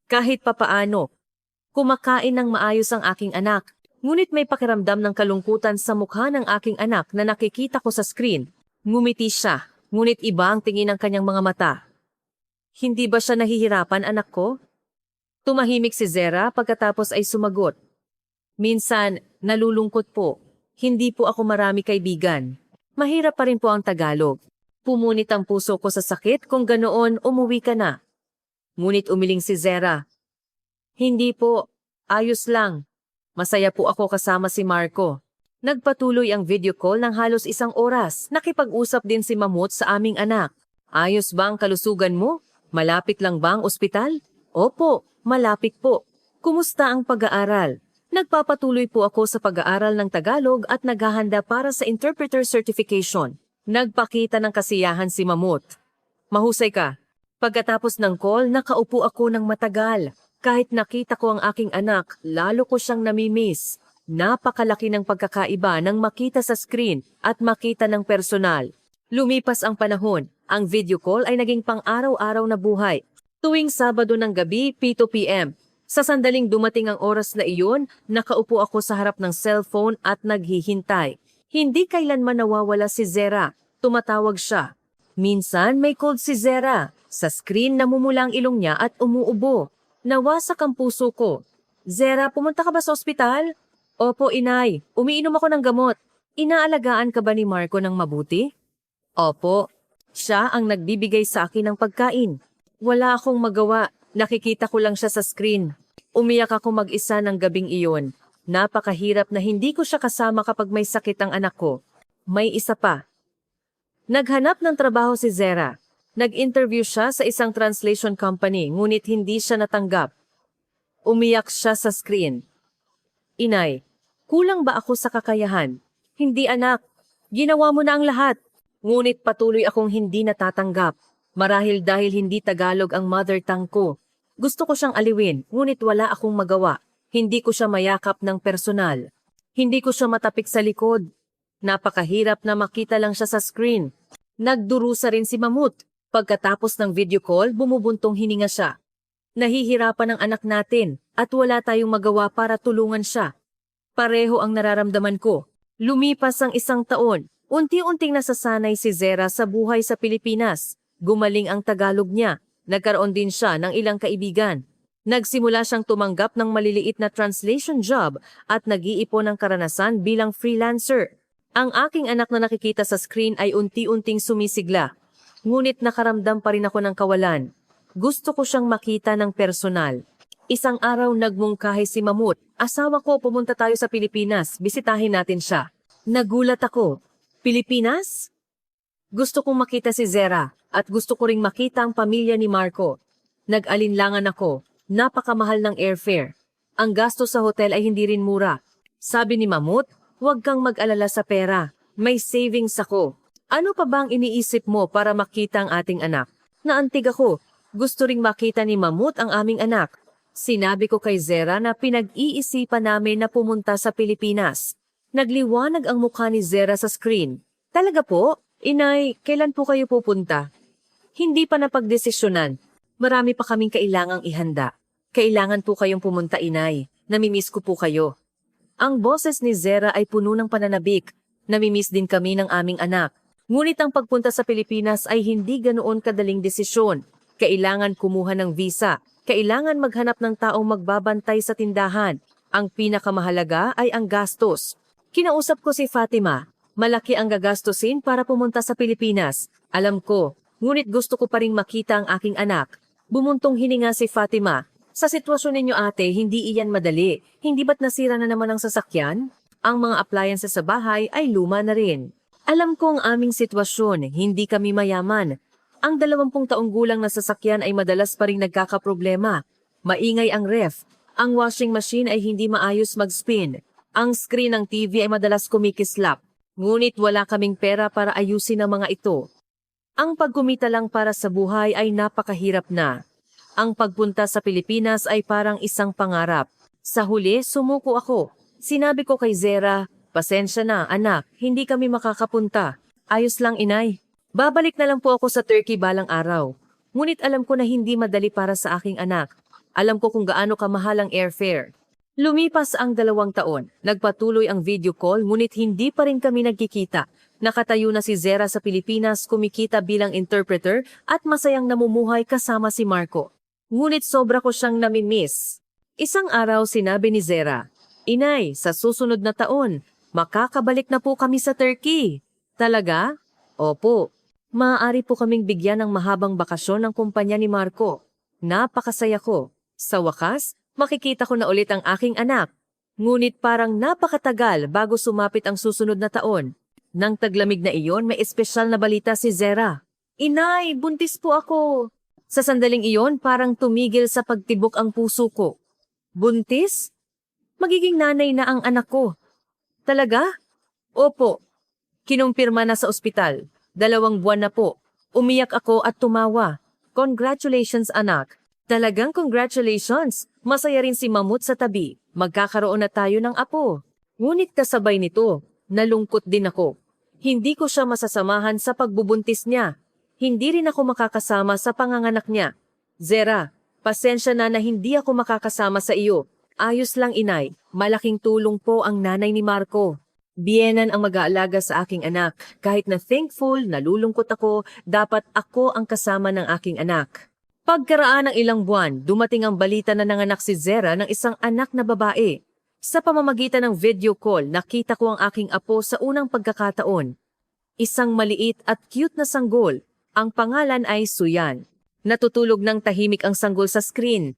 Kahit papaano, kumakain ng maayos ang aking anak. Ngunit may pakiramdam ng kalungkutan sa mukha ng aking anak na nakikita ko sa screen. Ngumiti siya, ngunit iba ang tingin ng kanyang mga mata. Hindi ba siya nahihirapan, anak ko? Tumahimik si Zera pagkatapos ay sumagot. Minsan, nalulungkot po. Hindi po ako marami kaibigan. Mahirap pa rin po ang Tagalog. Pumunit ang puso ko sa sakit kung ganoon umuwi ka na. Ngunit umiling si Zera. Hindi po, ayos lang. Masaya po ako kasama si Marco. Nagpatuloy ang video call ng halos 1 oras. Nakipag-usap din si Mamut sa aming anak. Ayos ba ang kalusugan mo? Malapit lang ba ang ospital? Opo, malapit po. Kumusta ang pag-aaral? Nagpapatuloy po ako sa pag-aaral ng Tagalog at naghahanda para sa interpreter certification. Nagpakita ng kasiyahan si Mamut. Mahusay ka. Pagkatapos ng call, nakaupo ako ng matagal. Kahit nakita ko ang aking anak, lalo ko siyang namimiss. Napakalaki ng pagkakaiba nang makita sa screen at makita ng personal. Lumipas ang panahon, ang video call ay naging pang-araw-araw na buhay. Tuwing Sabado ng gabi, 7 p.m. Sa sandaling dumating ang oras na iyon, nakaupo ako sa harap ng cellphone at naghihintay. Hindi kailanman nawawala si Zera. Tumatawag siya. Minsan may cold si Zera. Sa screen namumula ang ilong niya at umuubo. Nawasak ang puso ko. Zera, pumunta ka ba sa ospital? Opo, inay. Umiinom ako ng gamot. Inaalagaan ka ba ni Marco ng mabuti? Opo. Siya ang nagbibigay sa akin ng pagkain. Wala akong magawa. Nakikita ko lang siya sa screen. Umiyak ako mag-isa ng gabing iyon. Napakahirap na hindi ko siya kasama kapag may sakit ang anak ko. May isa pa. Naghanap ng trabaho si Zera. Nag-interview siya sa isang translation company, ngunit hindi siya natanggap. Umiyak siya sa screen. Inay, kulang ba ako sa kakayahan? Hindi anak, ginawa mo na ang lahat. Ngunit patuloy akong hindi natatanggap. Marahil dahil hindi Tagalog ang mother tongue ko. Gusto ko siyang aliwin, ngunit wala akong magawa. Hindi ko siya mayakap ng personal. Hindi ko siya matapik sa likod. Napakahirap na makita lang siya sa screen. Nagdurusa rin si Mamut. Pagkatapos ng video call, bumubuntong hininga siya. Nahihirapan ang anak natin at wala tayong magawa para tulungan siya. Pareho ang nararamdaman ko. Lumipas ang 1 taon. Unti-unting nasasanay si Zera sa buhay sa Pilipinas. Gumaling ang Tagalog niya. Nagkaroon din siya ng ilang kaibigan. Nagsimula siyang tumanggap ng maliliit na translation job at nag-iipon ng karanasan bilang freelancer. Ang aking anak na nakikita sa screen ay unti-unting sumisigla. Ngunit nakaramdam pa rin ako ng kawalan. Gusto ko siyang makita ng personal. Isang araw nagmungkahi si Mamut. Asawa ko, pumunta tayo sa Pilipinas. Bisitahin natin siya. Nagulat ako. Pilipinas? Gusto kong makita si Zera at gusto ko ring makita ang pamilya ni Marco. Nag-alinlangan ako. Napakamahal ng airfare. Ang gasto sa hotel ay hindi rin mura. Sabi ni Mamut, huwag kang mag-alala sa pera. May savings ako. Ano pa bang iniisip mo para makita ang ating anak? Naantig ako. Gusto ring makita ni Mamut ang aming anak. Sinabi ko kay Zera na pinag-iisipan namin na pumunta sa Pilipinas. Nagliwanag ang mukha ni Zera sa screen. Talaga po? Inay, kailan po kayo pupunta? Hindi pa napagdesisyonan. Marami pa kaming kailangang ihanda. Kailangan po kayong pumunta, Inay. Namimiss ko po kayo. Ang boses ni Zera ay puno ng pananabik. Namimiss din kami ng aming anak. Ngunit ang pagpunta sa Pilipinas ay hindi ganoon kadaling desisyon. Kailangan kumuha ng visa. Kailangan maghanap ng taong magbabantay sa tindahan. Ang pinakamahalaga ay ang gastos. Kinausap ko si Fatima. Malaki ang gagastusin para pumunta sa Pilipinas. Alam ko, ngunit gusto ko pa ring makita ang aking anak. Bumuntong hininga si Fatima. Sa sitwasyon ninyo ate, hindi iyan madali. Hindi ba't nasira na naman ang sasakyan? Ang mga appliances sa bahay ay luma na rin. Alam ko ang aming sitwasyon, hindi kami mayaman. Ang 20 taong gulang na sasakyan ay madalas pa rin nagkakaproblema. Maingay ang ref. Ang washing machine ay hindi maayos mag-spin. Ang screen ng TV ay madalas kumikislap. Ngunit wala kaming pera para ayusin ang mga ito. Ang pagkumita lang para sa buhay ay napakahirap na. Ang pagpunta sa Pilipinas ay parang isang pangarap. Sa huli, sumuko ako. Sinabi ko kay Zera, pasensya na anak, hindi kami makakapunta. Ayos lang inay. Babalik na lang po ako sa Turkey balang araw. Ngunit alam ko na hindi madali para sa aking anak. Alam ko kung gaano kamahal ang airfare. Lumipas ang 2 taon. Nagpatuloy ang video call ngunit hindi pa rin kami nagkikita. Nakatayo na si Zera sa Pilipinas, kumikita bilang interpreter at masayang namumuhay kasama si Marco. Ngunit sobra ko siyang namimiss. Isang araw sinabi ni Zera, Inay, sa susunod na taon, makakabalik na po kami sa Turkey. Talaga? Opo. Maaari po kaming bigyan ng mahabang bakasyon ng kumpanya ni Marco. Napakasaya ko. Sa wakas, makikita ko na ulit ang aking anak. Ngunit parang napakatagal bago sumapit ang susunod na taon. Nang taglamig na iyon, may espesyal na balita si Zera. Inay, buntis po ako. Sa sandaling iyon, parang tumigil sa pagtibok ang puso ko. Buntis? Magiging nanay na ang anak ko. Talaga? Opo. Kinumpirma na sa ospital. 2 buwan na po. Umiyak ako at tumawa. Congratulations anak. Talagang congratulations. Masaya rin si Mamut sa tabi. Magkakaroon na tayo ng apo. Ngunit kasabay nito, nalungkot din ako. Hindi ko siya masasamahan sa pagbubuntis niya. Hindi rin ako makakasama sa panganganak niya. Zera, pasensya na hindi ako makakasama sa iyo. Ayos lang inay, malaking tulong po ang nanay ni Marco. Bienan ang mag-aalaga sa aking anak. Kahit na thankful, nalulungkot ako, dapat ako ang kasama ng aking anak. Pagkaraan ng ilang buwan, dumating ang balita na nanganak si Zera ng isang anak na babae. Sa pamamagitan ng video call, nakita ko ang aking apo sa unang pagkakataon. Isang maliit at cute na sanggol. Ang pangalan ay Suyan. Natutulog ng tahimik ang sanggol sa screen.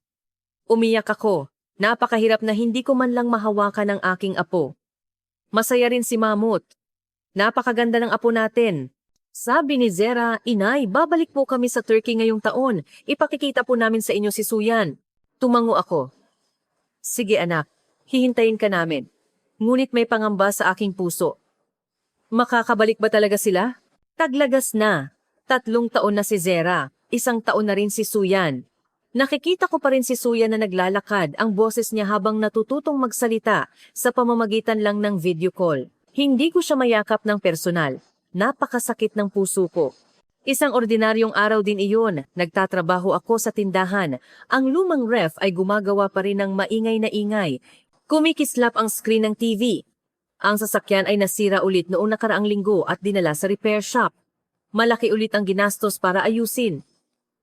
Umiyak ako. Napakahirap na hindi ko man lang mahawakan ang aking apo. Masaya rin si Mamut. Napakaganda ng apo natin. Sabi ni Zera, Inay, babalik po kami sa Turkey ngayong taon. Ipakikita po namin sa inyo si Suyan. Tumango ako. Sige anak, hihintayin ka namin. Ngunit may pangamba sa aking puso. Makakabalik ba talaga sila? Taglagas na. 3 taon na si Zera. 1 taon na rin si Suyan. Nakikita ko pa rin si Suyan na naglalakad ang boses niya habang natututong magsalita sa pamamagitan lang ng video call. Hindi ko siya mayakap ng personal. Napakasakit ng puso ko. Isang ordinaryong araw din iyon. Nagtatrabaho ako sa tindahan. Ang lumang ref ay gumagawa pa rin ng maingay na ingay. Kumikislap ang screen ng TV. Ang sasakyan ay nasira ulit noong nakaraang linggo at dinala sa repair shop. Malaki ulit ang ginastos para ayusin.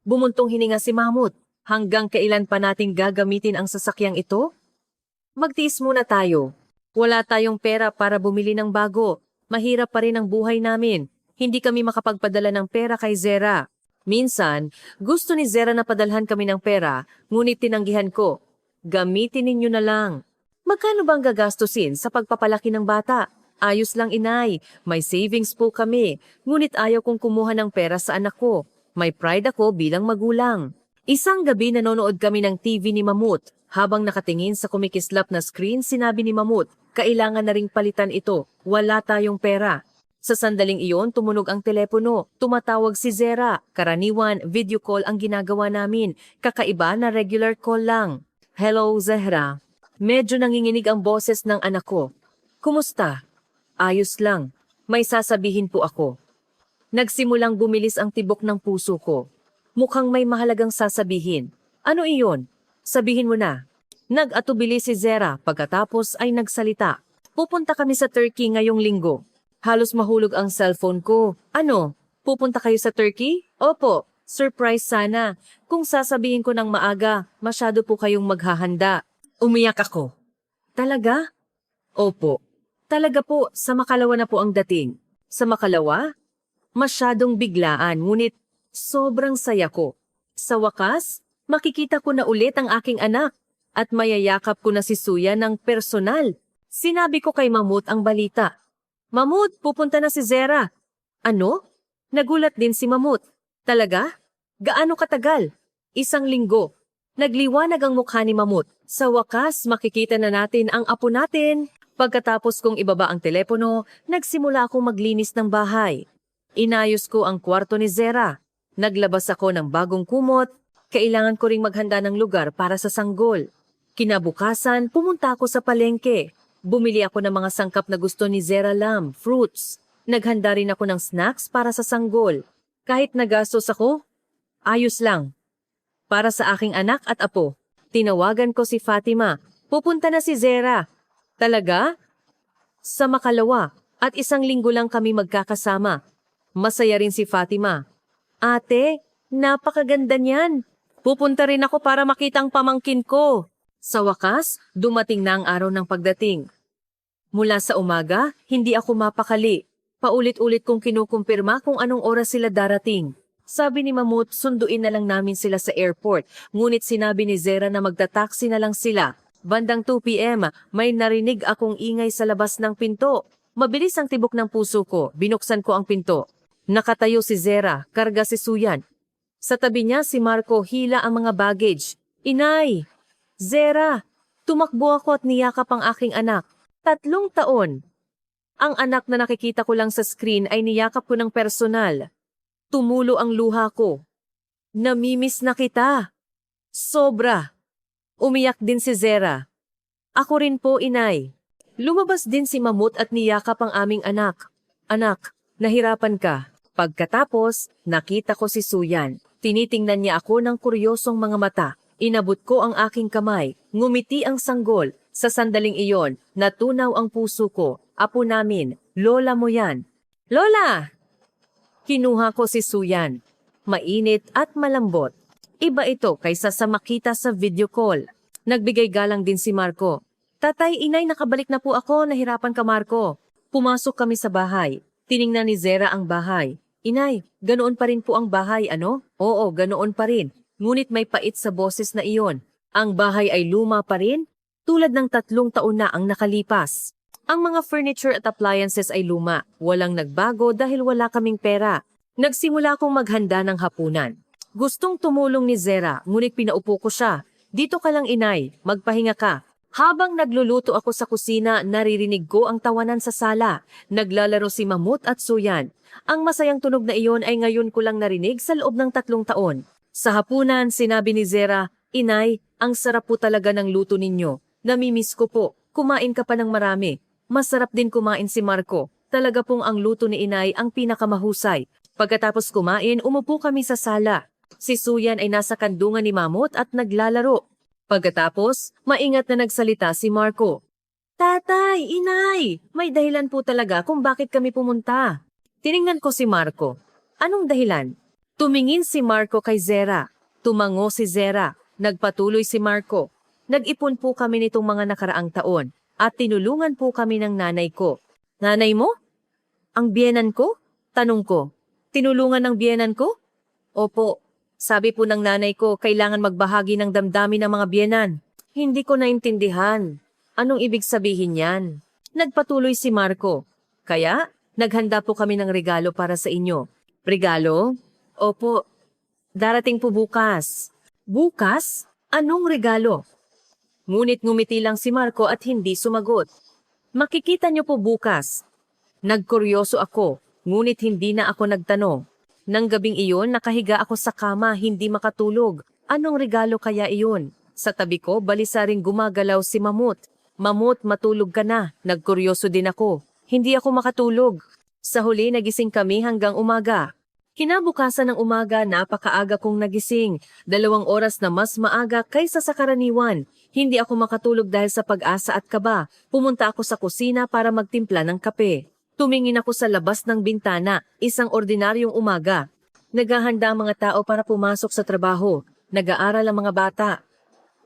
Bumuntong hininga si Mamut. Hanggang kailan pa natin gagamitin ang sasakyang ito? Magtiis muna tayo. Wala tayong pera para bumili ng bago. Mahirap pa rin ang buhay namin. Hindi kami makapagpadala ng pera kay Zera. Minsan, gusto ni Zera na padalhan kami ng pera, ngunit tinanggihan ko. Gamitin ninyo na lang. Magkano bang gagastusin sa pagpapalaki ng bata? Ayos lang inay, may savings po kami, ngunit ayaw kong kumuha ng pera sa anak ko. May pride ako bilang magulang. Isang gabi nanonood kami ng TV ni Mamut. Habang nakatingin sa kumikislap na screen, sinabi ni Mamut, kailangan na ring palitan ito, wala tayong pera. Sa sandaling iyon, tumunog ang telepono. Tumatawag si Zera. Karaniwan, video call ang ginagawa namin. Kakaiba na regular call lang. Hello, Zehra. Medyo nanginginig ang boses ng anak ko. Kumusta? Ayos lang. May sasabihin po ako. Nagsimulang bumilis ang tibok ng puso ko. Mukhang may mahalagang sasabihin. Ano iyon? Sabihin mo na. Nag-atubili si Zera pagkatapos ay nagsalita. Pupunta kami sa Turkey ngayong linggo. Halos mahulog ang cellphone ko. Ano? Pupunta kayo sa Turkey? Opo. Surprise sana. Kung sasabihin ko ng maaga, masyado po kayong maghahanda. Umiyak ako. Talaga? Opo. Talaga po, sa Makalawa na po ang dating. Sa Makalawa? Masyadong biglaan, ngunit sobrang saya ko. Sa wakas, makikita ko na ulit ang aking anak at mayayakap ko na si Suya ng personal. Sinabi ko kay Mamut ang balita. Mamut, pupunta na si Zera. Ano? Nagulat din si Mamut. Talaga? Gaano katagal? 1 linggo. Nagliwanag ang mukha ni Mamut. Sa wakas, makikita na natin ang apo natin. Pagkatapos kong ibaba ang telepono, nagsimula akong maglinis ng bahay. Inayos ko ang kwarto ni Zera. Naglabas ako ng bagong kumot. Kailangan ko ring maghanda ng lugar para sa sanggol. Kinabukasan, pumunta ako sa palengke. Bumili ako ng mga sangkap na gusto ni Zera Lam, fruits. Naghanda rin ako ng snacks para sa sanggol. Kahit nagastos ako, ayos lang. Para sa aking anak at apo, tinawagan ko si Fatima. Pupunta na si Zera. Talaga? Sa Makalawa at 1 linggo lang kami magkakasama. Masaya rin si Fatima. Ate, napakaganda niyan. Pupunta rin ako para makita ang pamangkin ko. Sa wakas, dumating na ang araw ng pagdating. Mula sa umaga, hindi ako mapakali. Paulit-ulit kong kinukumpirma kung anong oras sila darating. Sabi ni Mamut, sunduin na lang namin sila sa airport. Ngunit sinabi ni Zera na magta-taxi na lang sila. Bandang 2 p.m., may narinig akong ingay sa labas ng pinto. Mabilis ang tibok ng puso ko. Binuksan ko ang pinto. Nakatayo si Zera, karga si Suyan. Sa tabi niya si Marco, hila ang mga baggage. Inay! Zera! Tumakbo ako at niyakap ang aking anak. 3 taon. Ang anak na nakikita ko lang sa screen ay niyakap ko ng personal. Tumulo ang luha ko. Namimiss na kita. Sobra. Umiyak din si Zera. Ako rin po, inay. Lumabas din si Mamut at niyakap ang aming anak. Anak, nahirapan ka. Pagkatapos, nakita ko si Suyan. Tinitingnan niya ako ng kuryosong mga mata. Inabot ko ang aking kamay. Ngumiti ang sanggol. Sa sandaling iyon, natunaw ang puso ko. Apo namin, lola mo yan. Lola! Kinuha ko si Suyan. Mainit at malambot. Iba ito kaysa sa makita sa video call. Nagbigay galang din si Marco. Tatay, inay, nakabalik na po ako. Nahirapan ka, Marco. Pumasok kami sa bahay. Tiningnan ni Zera ang bahay. Inay, ganoon pa rin po ang bahay, ano? Oo, ganoon pa rin. Ngunit may pait sa boses na iyon. Ang bahay ay luma pa rin, tulad ng 3 taon na ang nakalipas. Ang mga furniture at appliances ay luma. Walang nagbago dahil wala kaming pera. Nagsimula akong maghanda ng hapunan. Gustong tumulong ni Zera, ngunit pinaupo ko siya. Dito ka lang, inay, magpahinga ka. Habang nagluluto ako sa kusina, naririnig ko ang tawanan sa sala. Naglalaro si Mamut at Suyan. Ang masayang tunog na iyon ay ngayon ko lang narinig sa loob ng 3 taon. Sa hapunan, sinabi ni Zera, Inay, ang sarap po talaga ng luto ninyo. Namimiss ko po. Kumain ka pa ng marami. Masarap din kumain si Marco. Talaga pong ang luto ni Inay ang pinakamahusay. Pagkatapos kumain, umupo kami sa sala. Si Suyan ay nasa kandungan ni Mamut at naglalaro. Pagkatapos, maingat na nagsalita si Marco. Tatay, inay, may dahilan po talaga kung bakit kami pumunta. Tiningnan ko si Marco. Anong dahilan? Tumingin si Marco kay Zera. Tumango si Zera. Nagpatuloy si Marco. Nag-ipon po kami nitong mga nakaraang taon at tinulungan po kami ng nanay ko. Nanay mo? Ang biyenan ko? Tanong ko. Tinulungan ng biyenan ko? Opo. Sabi po ng nanay ko, kailangan magbahagi ng damdamin ng mga biyenan. Hindi ko naintindihan. Anong ibig sabihin yan? Nagpatuloy si Marco. Kaya, naghanda po kami ng regalo para sa inyo. Regalo? Opo, darating po bukas. Bukas? Anong regalo? Ngunit ngumiti lang si Marco at hindi sumagot. Makikita niyo po bukas. Nagkuryoso ako, ngunit hindi na ako nagtanong. Nang gabing iyon, nakahiga ako sa kama, hindi makatulog. Anong regalo kaya iyon? Sa tabi ko, balisa ring gumagalaw si Mamut. Mamut, matulog ka na. Nagkuryoso din ako. Hindi ako makatulog. Sa huli, nagising kami hanggang umaga. Kinabukasan ng umaga, napakaaga kong nagising. 2 oras na mas maaga kaysa sa karaniwan. Hindi ako makatulog dahil sa pag-asa at kaba. Pumunta ako sa kusina para magtimpla ng kape. Tumingin ako sa labas ng bintana, isang ordinaryong umaga. Naghahanda ang mga tao para pumasok sa trabaho. Nag-aaral ang mga bata.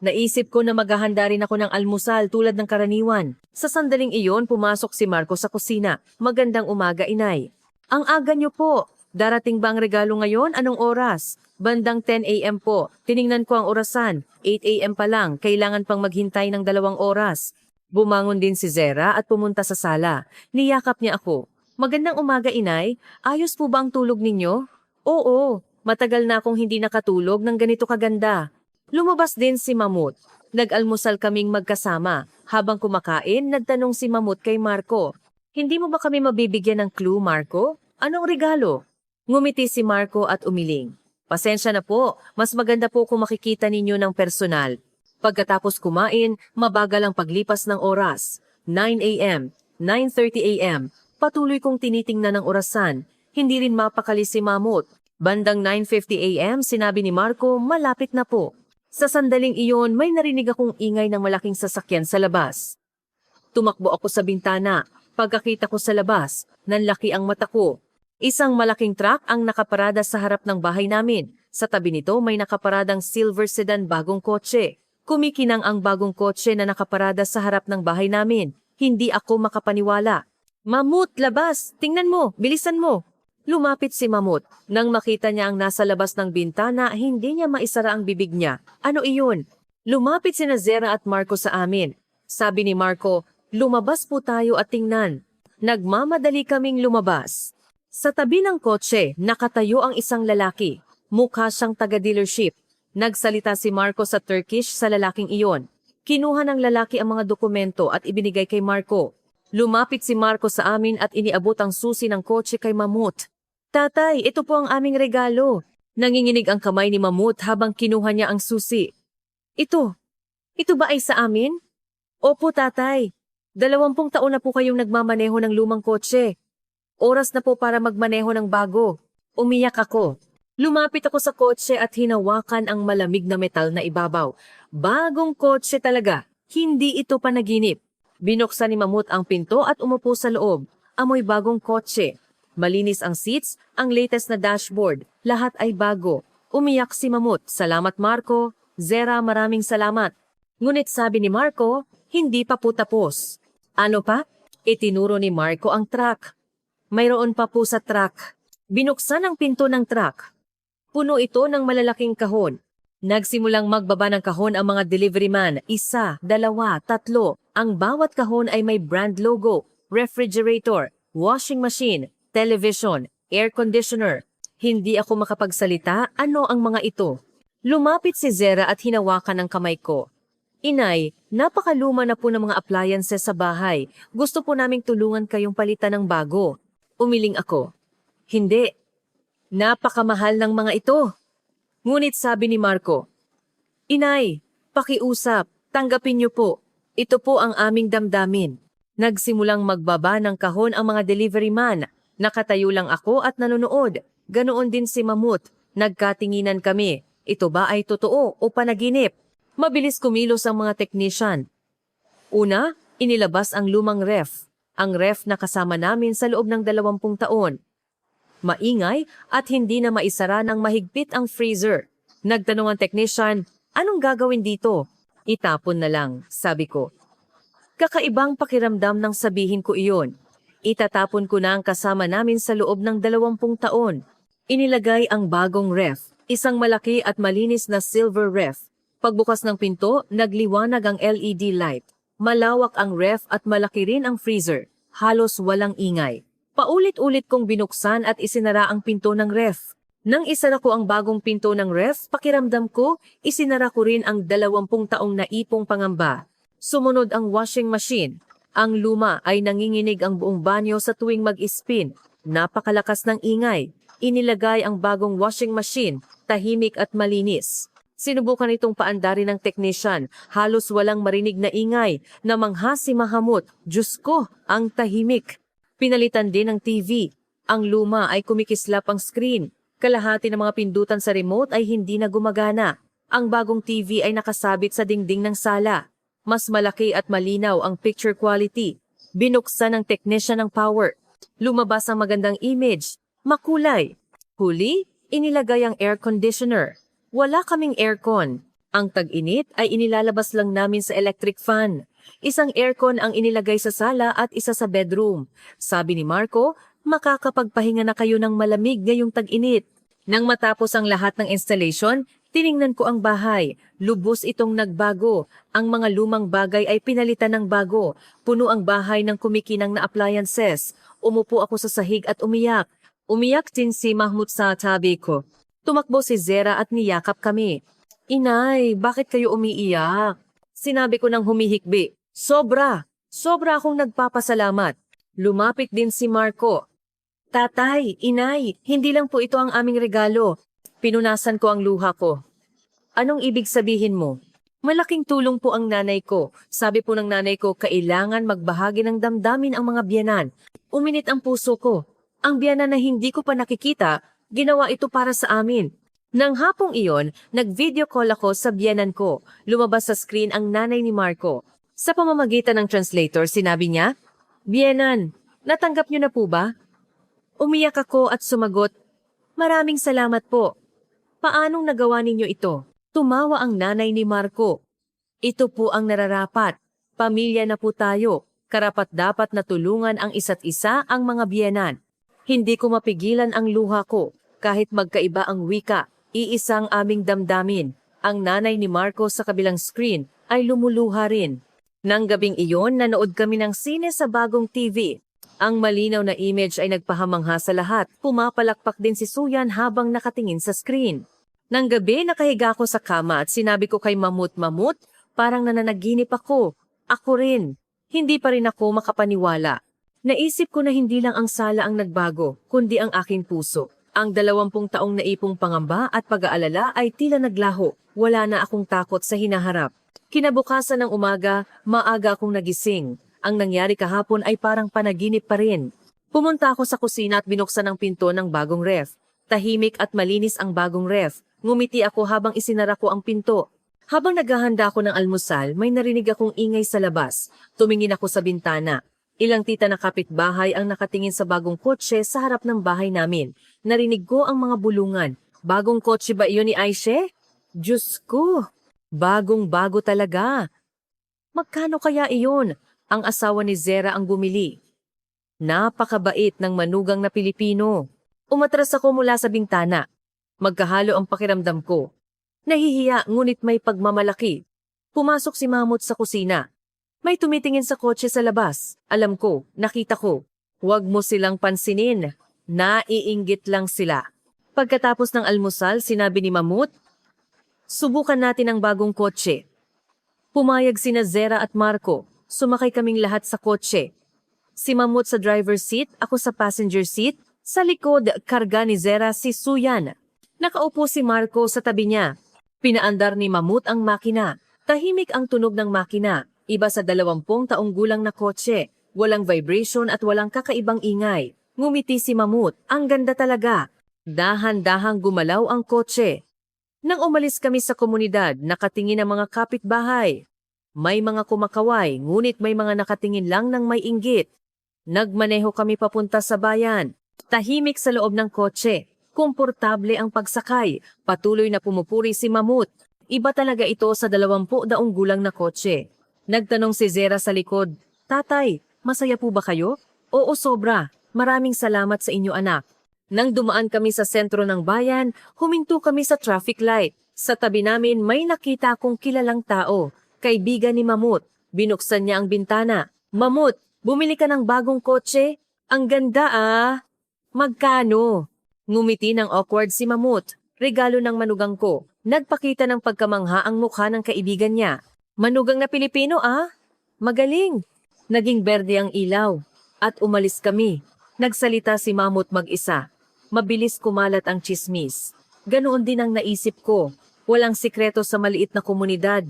Naisip ko na maghahanda rin ako ng almusal tulad ng karaniwan. Sa sandaling iyon, pumasok si Marco sa kusina. Magandang umaga, inay. Ang aga niyo po. Darating ba ang regalo ngayon? Anong oras? Bandang 10 a.m. po. Tiningnan ko ang orasan. 8 a.m. pa lang. Kailangan pang maghintay ng 2 oras. Bumangon din si Zera at pumunta sa sala. Niyakap niya ako. Magandang umaga, inay. Ayos po ba ang tulog ninyo? Oo. Matagal na akong hindi nakatulog ng ganito kaganda. Lumabas din si Mamut. Nag-almusal kaming magkasama. Habang kumakain, nagtanong si Mamut kay Marco. Hindi mo ba kami mabibigyan ng clue, Marco? Anong regalo? Ngumiti si Marco at umiling. Pasensya na po, mas maganda po kung makikita ninyo ng personal. Pagkatapos kumain, mabagal ang paglipas ng oras. 9 a.m., 9:30 a.m., patuloy kong tinitingnan ang orasan. Hindi rin mapakali si Mamut. Bandang 9:50 a.m., sinabi ni Marco, malapit na po. Sa sandaling iyon, may narinig akong ingay ng malaking sasakyan sa labas. Tumakbo ako sa bintana. Pagkakita ko sa labas, nanlaki ang mata ko. Isang malaking truck ang nakaparada sa harap ng bahay namin. Sa tabi nito may nakaparadang silver sedan bagong kotse. Kumikinang ang bagong kotse na nakaparada sa harap ng bahay namin. Hindi ako makapaniwala. Mamut, labas! Tingnan mo! Bilisan mo! Lumapit si Mamut. Nang makita niya ang nasa labas ng bintana, hindi niya maisara ang bibig niya. Ano iyon? Lumapit sina Zera at Marco sa amin. Sabi ni Marco, lumabas po tayo at tingnan. Nagmamadali kaming lumabas. Sa tabi ng kotse, nakatayo ang isang lalaki. Mukha siyang taga-dealership. Nagsalita si Marco sa Turkish sa lalaking iyon. Kinuha ng lalaki ang mga dokumento at ibinigay kay Marco. Lumapit si Marco sa amin at iniabot ang susi ng kotse kay Mamut. Tatay, ito po ang aming regalo. Nanginginig ang kamay ni Mamut habang kinuha niya ang susi. Ito ba ay sa amin? Opo, tatay. 20 taon na po kayong nagmamaneho ng lumang kotse. Oras na po para magmaneho ng bago. Umiyak ako. Lumapit ako sa kotse at hinawakan ang malamig na metal na ibabaw. Bagong kotse talaga. Hindi ito panaginip. Binuksan ni Mamut ang pinto at umupo sa loob. Amoy bagong kotse. Malinis ang seats, ang latest na dashboard. Lahat ay bago. Umiyak si Mamut. Salamat, Marco. Zera, maraming salamat. Ngunit sabi ni Marco, hindi pa po tapos. Ano pa? Itinuro ni Marco ang truck. Mayroon pa po sa truck. Binuksan ang pinto ng truck. Puno ito ng malalaking kahon. Nagsimulang magbaba ng kahon ang mga delivery man. 1, 2, 3. Ang bawat kahon ay may brand logo, refrigerator, washing machine, television, air conditioner. Hindi ako makapagsalita ano ang mga ito. Lumapit si Zera at hinawakan ang kamay ko. Inay, napakaluma na po ng mga appliances sa bahay. Gusto po naming tulungan kayong palitan ng bago. Umiling ako. Hindi. Napakamahal ng mga ito. Ngunit sabi ni Marco, Inay, pakiusap, tanggapin niyo po. Ito po ang aming damdamin. Nagsimulang magbaba ng kahon ang mga delivery man. Nakatayo lang ako at nanonood. Ganoon din si Mamut. Nagkatinginan kami. Ito ba ay totoo o panaginip? Mabilis kumilos ang mga technician. Una, inilabas ang lumang ref. Ang ref na kasama namin sa loob ng 20 taon. Maingay at hindi na maisara ng mahigpit ang freezer. Nagtanong ang technician, anong gagawin dito? Itapon na lang, sabi ko. Kakaibang pakiramdam nang sabihin ko iyon. Itatapon ko na ang kasama namin sa loob ng 20 taon. Inilagay ang bagong ref, isang malaki at malinis na silver ref. Pagbukas ng pinto, nagliwanag ang LED light. Malawak ang ref at malaki rin ang freezer. Halos walang ingay. Paulit-ulit kong binuksan at isinara ang pinto ng ref. Nang isara ko ang bagong pinto ng ref, pakiramdam ko, isinara ko rin ang 20 taong naipong pangamba. Sumunod ang washing machine. Ang luma ay nanginginig ang buong banyo sa tuwing mag-spin. Napakalakas ng ingay. Inilagay ang bagong washing machine, tahimik at malinis. Sinubukan itong paandarin ng technician, halos walang marinig na ingay, namangha si Mahamut. Diyos ko, ang tahimik. Pinalitan din ang TV. Ang luma ay kumikislap ang screen. Kalahati ng mga pindutan sa remote ay hindi na gumagana. Ang bagong TV ay nakasabit sa dingding ng sala. Mas malaki at malinaw ang picture quality. Binuksan ng technician ang power. Lumabas ang magandang image. Makulay. Huli, inilagay ang air conditioner. Wala kaming aircon. Ang tag-init ay inilalabas lang namin sa electric fan. Isang aircon ang inilagay sa sala at isa sa bedroom. Sabi ni Marco, makakapagpahinga na kayo ng malamig ngayong tag-init. Nang matapos ang lahat ng installation, tiningnan ko ang bahay. Lubos itong nagbago. Ang mga lumang bagay ay pinalitan ng bago. Puno ang bahay ng kumikinang na appliances. Umupo ako sa sahig at umiyak. Umiyak din si Mahmut sa tabi ko. Tumakbo si Zera at niyakap kami. Inay, bakit kayo umiiyak? Sinabi ko ng humihikbi. Sobra akong nagpapasalamat. Lumapit din si Marco. Tatay, inay, hindi lang po ito ang aming regalo. Pinunasan ko ang luha ko. Anong ibig sabihin mo? Malaking tulong po ang nanay ko. Sabi po ng nanay ko, kailangan magbahagi ng damdamin ang mga biyanan. Uminit ang puso ko. Ang biyanan na hindi ko pa nakikita, ginawa ito para sa amin. Nang hapong iyon, nag-video call ako sa biyanan ko. Lumabas sa screen ang nanay ni Marco. Sa pamamagitan ng translator, sinabi niya, Biyanan, natanggap niyo na po ba? Umiyak ako at sumagot, Maraming salamat po. Paanong nagawa ninyo ito? Tumawa ang nanay ni Marco. Ito po ang nararapat. Pamilya na po tayo. Karapat-dapat na tulungan ang isa't isa ang mga biyenan. Hindi ko mapigilan ang luha ko. Kahit magkaiba ang wika, iisang aming damdamin. Ang nanay ni Marco sa kabilang screen ay lumuluha rin. Nang gabing iyon, nanood kami ng sine sa bagong TV. Ang malinaw na image ay nagpahamangha sa lahat. Pumapalakpak din si Suyan habang nakatingin sa screen. Nang gabi, nakahiga ako sa kama at sinabi ko kay Mamut, parang nananaginip ako. Ako rin. Hindi pa rin ako makapaniwala. Naisip ko na hindi lang ang sala ang nagbago, kundi ang aking puso. Ang 20 taong naipong pangamba at pag-aalala ay tila naglaho. Wala na akong takot sa hinaharap. Kinabukasan ng umaga, maaga akong nagising. Ang nangyari kahapon ay parang panaginip pa rin. Pumunta ako sa kusina at binuksan ang pinto ng bagong ref. Tahimik at malinis ang bagong ref. Ngumiti ako habang isinara ko ang pinto. Habang naghahanda ako ng almusal, may narinig akong ingay sa labas. Tumingin ako sa bintana. Ilang tita na kapitbahay ang nakatingin sa bagong kotse sa harap ng bahay namin. Narinig ko ang mga bulungan. Bagong kotse ba iyon ni Aishe? Diyos ko! Bagong-bago talaga. Magkano kaya iyon? Ang asawa ni Zera ang bumili. Napakabait ng manugang na Pilipino. Umatras ako mula sa bintana. Magkahalo ang pakiramdam ko. Nahihiya ngunit may pagmamalaki. Pumasok si Mahmut sa kusina. May tumitingin sa kotse sa labas. Alam ko, nakita ko. Huwag mo silang pansinin. Naiinggit lang sila. Pagkatapos ng almusal, sinabi ni Mahmut, subukan natin ang bagong kotse. Pumayag sina Zera at Marco. Sumakay kaming lahat sa kotse. Si Mahmut sa driver's seat, ako sa passenger seat. Sa likod, karga ni Zera si Suyan. Nakaupo si Marco sa tabi niya. Pinaandar ni Mahmut ang makina. Tahimik ang tunog ng makina. Iba sa 20 taong gulang na kotse. Walang vibration at walang kakaibang ingay. Ngumiti si Mahmut. Ang ganda talaga. Dahan-dahang gumalaw ang kotse. Nang umalis kami sa komunidad, nakatingin ang mga kapitbahay. May mga kumakaway, ngunit may mga nakatingin lang ng may inggit. Nagmaneho kami papunta sa bayan. Tahimik sa loob ng kotse. Komportable ang pagsakay. Patuloy na pumupuri si Mahmut. Iba talaga ito sa 20 daong gulang na kotse. Nagtanong si Zera sa likod, Tatay, masaya po ba kayo? Oo, sobra. Maraming salamat sa inyo anak. Nang dumaan kami sa sentro ng bayan, huminto kami sa traffic light. Sa tabi namin may nakita akong kilalang tao. Kaibigan ni Mahmut. Binuksan niya ang bintana. Mamut, bumili ka ng bagong kotse? Ang ganda ah! Magkano? Ngumiti ng awkward si Mamut. Regalo ng manugang ko. Nagpakita ng pagkamangha ang mukha ng kaibigan niya. Manugang na Pilipino ah? Magaling! Naging berde ang ilaw. At umalis kami. Nagsalita si Mamut mag-isa. Mabilis kumalat ang tsismis. Ganoon din ang naisip ko. Walang sikreto sa maliit na komunidad.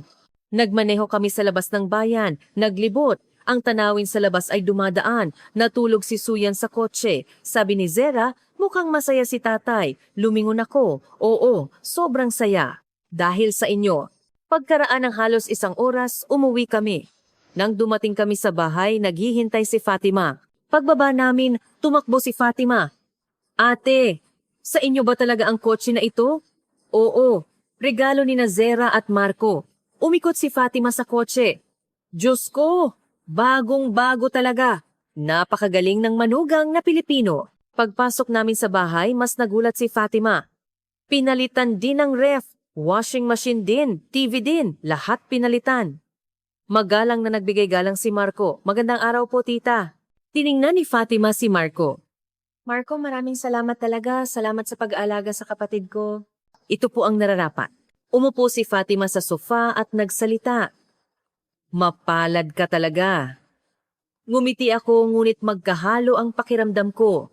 Nagmaneho kami sa labas ng bayan. Naglibot. Ang tanawin sa labas ay dumadaan. Natulog si Suyan sa kotse. Sabi ni Zera, mukhang masaya si tatay. Lumingon ako. Oo, sobrang saya. Dahil sa inyo. Pagkaraan ng halos 1 oras, umuwi kami. Nang dumating kami sa bahay, naghihintay si Fatima. Pagbaba namin, tumakbo si Fatima. Ate, sa inyo ba talaga ang kotse na ito? Oo, regalo ni Zera at Marco. Umikot si Fatima sa kotse. Diyos ko, bagong-bago talaga. Napakagaling ng manugang na Pilipino. Pagpasok namin sa bahay, mas nagulat si Fatima. Pinalitan din ang ref, washing machine din, TV din, lahat pinalitan. Magalang na nagbigay galang si Marco. Magandang araw po, tita. Tiningnan ni Fatima si Marco. Marco, maraming salamat talaga. Salamat sa pag-aalaga sa kapatid ko. Ito po ang nararapat. Umupo si Fatima sa sofa at nagsalita. Mapalad ka talaga. Ngumiti ako ngunit magkahalo ang pakiramdam ko.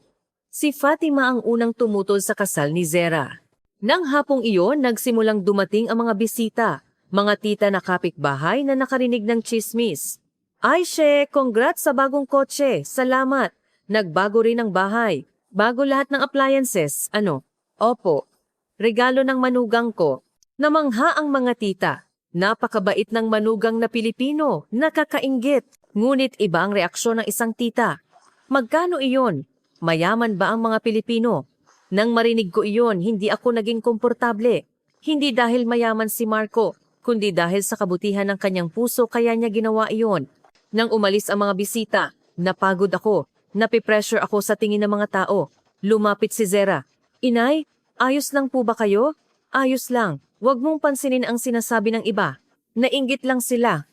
Si Fatima ang unang tumutol sa kasal ni Zera. Nang hapong iyon, nagsimulang dumating ang mga bisita, mga tita na kapitbahay na nakarinig ng chismis. Aishe, congrats sa bagong kotse. Salamat. Nagbago rin ang bahay. Bago lahat ng appliances. Ano? Opo. Regalo ng manugang ko. Namangha ang mga tita. Napakabait ng manugang na Pilipino. Nakakainggit. Ngunit iba ang reaksyon ng isang tita. Magkano iyon? Mayaman ba ang mga Pilipino? Nang marinig ko iyon, hindi ako naging komportable. Hindi dahil mayaman si Marco, kundi dahil sa kabutihan ng kanyang puso kaya niya ginawa iyon. Nang umalis ang mga bisita, napagod ako. Napipressure ako sa tingin ng mga tao. Lumapit si Zera. Inay, ayos lang po ba kayo? Ayos lang. Huwag mong pansinin ang sinasabi ng iba. Nainggit lang sila.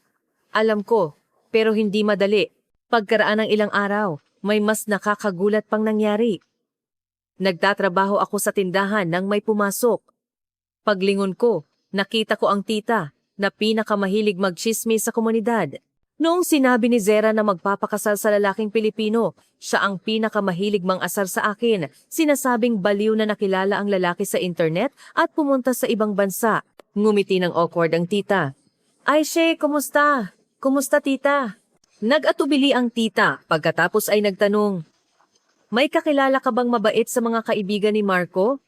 Alam ko, pero hindi madali. Pagkaraan ng ilang araw, may mas nakakagulat pang nangyari. Nagtatrabaho ako sa tindahan nang may pumasok. Paglingon ko, nakita ko ang tita na pinakamahilig magchismis sa komunidad. Noong sinabi ni Zera na magpapakasal sa lalaking Pilipino, siya ang pinakamahilig mang-asar sa akin, sinasabing baliw na nakilala ang lalaki sa internet at pumunta sa ibang bansa. Ngumiti ng awkward ang tita. Aishe, kumusta? Kumusta tita? Nag-atubili ang tita pagkatapos ay nagtanong. May kakilala ka bang mabait sa mga kaibigan ni Marco?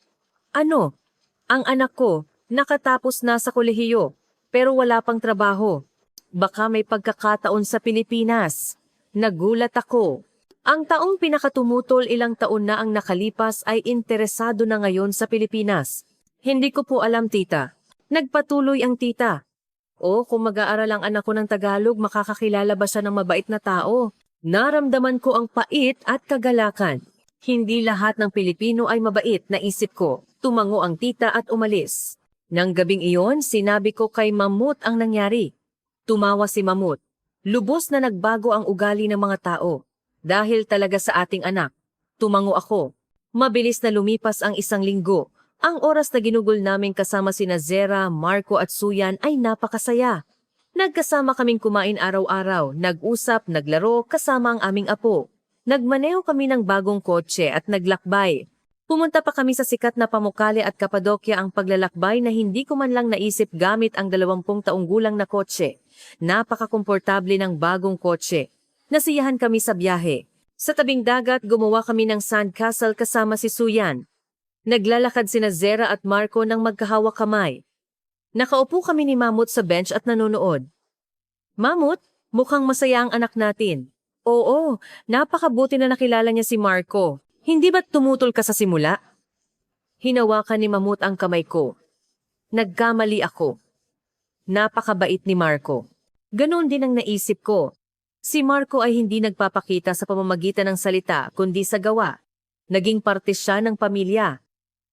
Ano? Ang anak ko, nakatapos na sa kolehiyo, pero wala pang trabaho. Baka may pagkakataon sa Pilipinas. Nagulat ako. Ang taong pinakatumutol ilang taon na ang nakalipas ay interesado na ngayon sa Pilipinas. Hindi ko po alam, tita. Nagpatuloy ang tita. O kung mag-aaral ang anak ko ng Tagalog, makakakilala ba siya ng mabait na tao? Naramdaman ko ang pait at kagalakan. Hindi lahat ng Pilipino ay mabait, naisip ko. Tumango ang tita at umalis. Nang gabing iyon, sinabi ko kay Mamut ang nangyari. Tumawa si Mamut. Lubos na nagbago ang ugali ng mga tao. Dahil talaga sa ating anak. Tumango ako. Mabilis na lumipas ang 1 linggo. Ang oras na ginugol namin kasama sina Zera, Marco at Suyan ay napakasaya. Nagkasama kaming kumain araw-araw, nag-usap, naglaro, kasama ang aming apo. Nagmaneho kami ng bagong kotse at naglakbay. Pumunta pa kami sa sikat na Pamukkale at Cappadocia, ang paglalakbay na hindi ko man lang naisip gamit ang 20 taong gulang na kotse. Napakakomportable ng bagong kotse. Nasiyahan kami sa biyahe. Sa tabing dagat, gumawa kami ng sandcastle kasama si Suyan. Naglalakad sina Zera at Marco nang magkahawak kamay. Nakaupo kami ni Mamut sa bench at nanonood. Mamut, mukhang masaya ang anak natin. Oo, napakabuti na nakilala niya si Marco. Hindi ba't tumutol ka sa simula? Hinawakan ni Mamut ang kamay ko. Nagkamali ako. Napakabait ni Marco. Ganon din ang naisip ko. Si Marco ay hindi nagpapakita sa pamamagitan ng salita kundi sa gawa. Naging parte siya ng pamilya.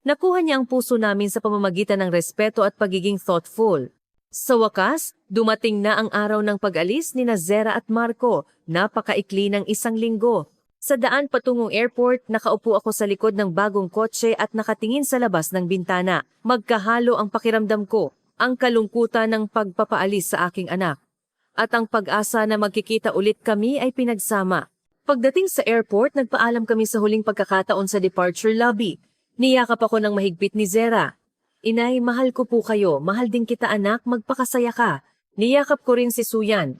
Nakuha niya ang puso namin sa pamamagitan ng respeto at pagiging thoughtful. Sa wakas, dumating na ang araw ng pag-alis ni Zera at Marco. Napakaikli ng isang linggo. Sa daan patungong airport, nakaupo ako sa likod ng bagong kotse at nakatingin sa labas ng bintana. Magkahalo ang pakiramdam ko, ang kalungkutan ng pagpapaalis sa aking anak. At ang pag-asa na magkikita ulit kami ay pinagsama. Pagdating sa airport, nagpaalam kami sa huling pagkakataon sa departure lobby. Niyakap ako ng mahigpit ni Zera. Inay, mahal ko po kayo. Mahal din kita anak, magpakasaya ka. Niyakap ko rin si Suyan.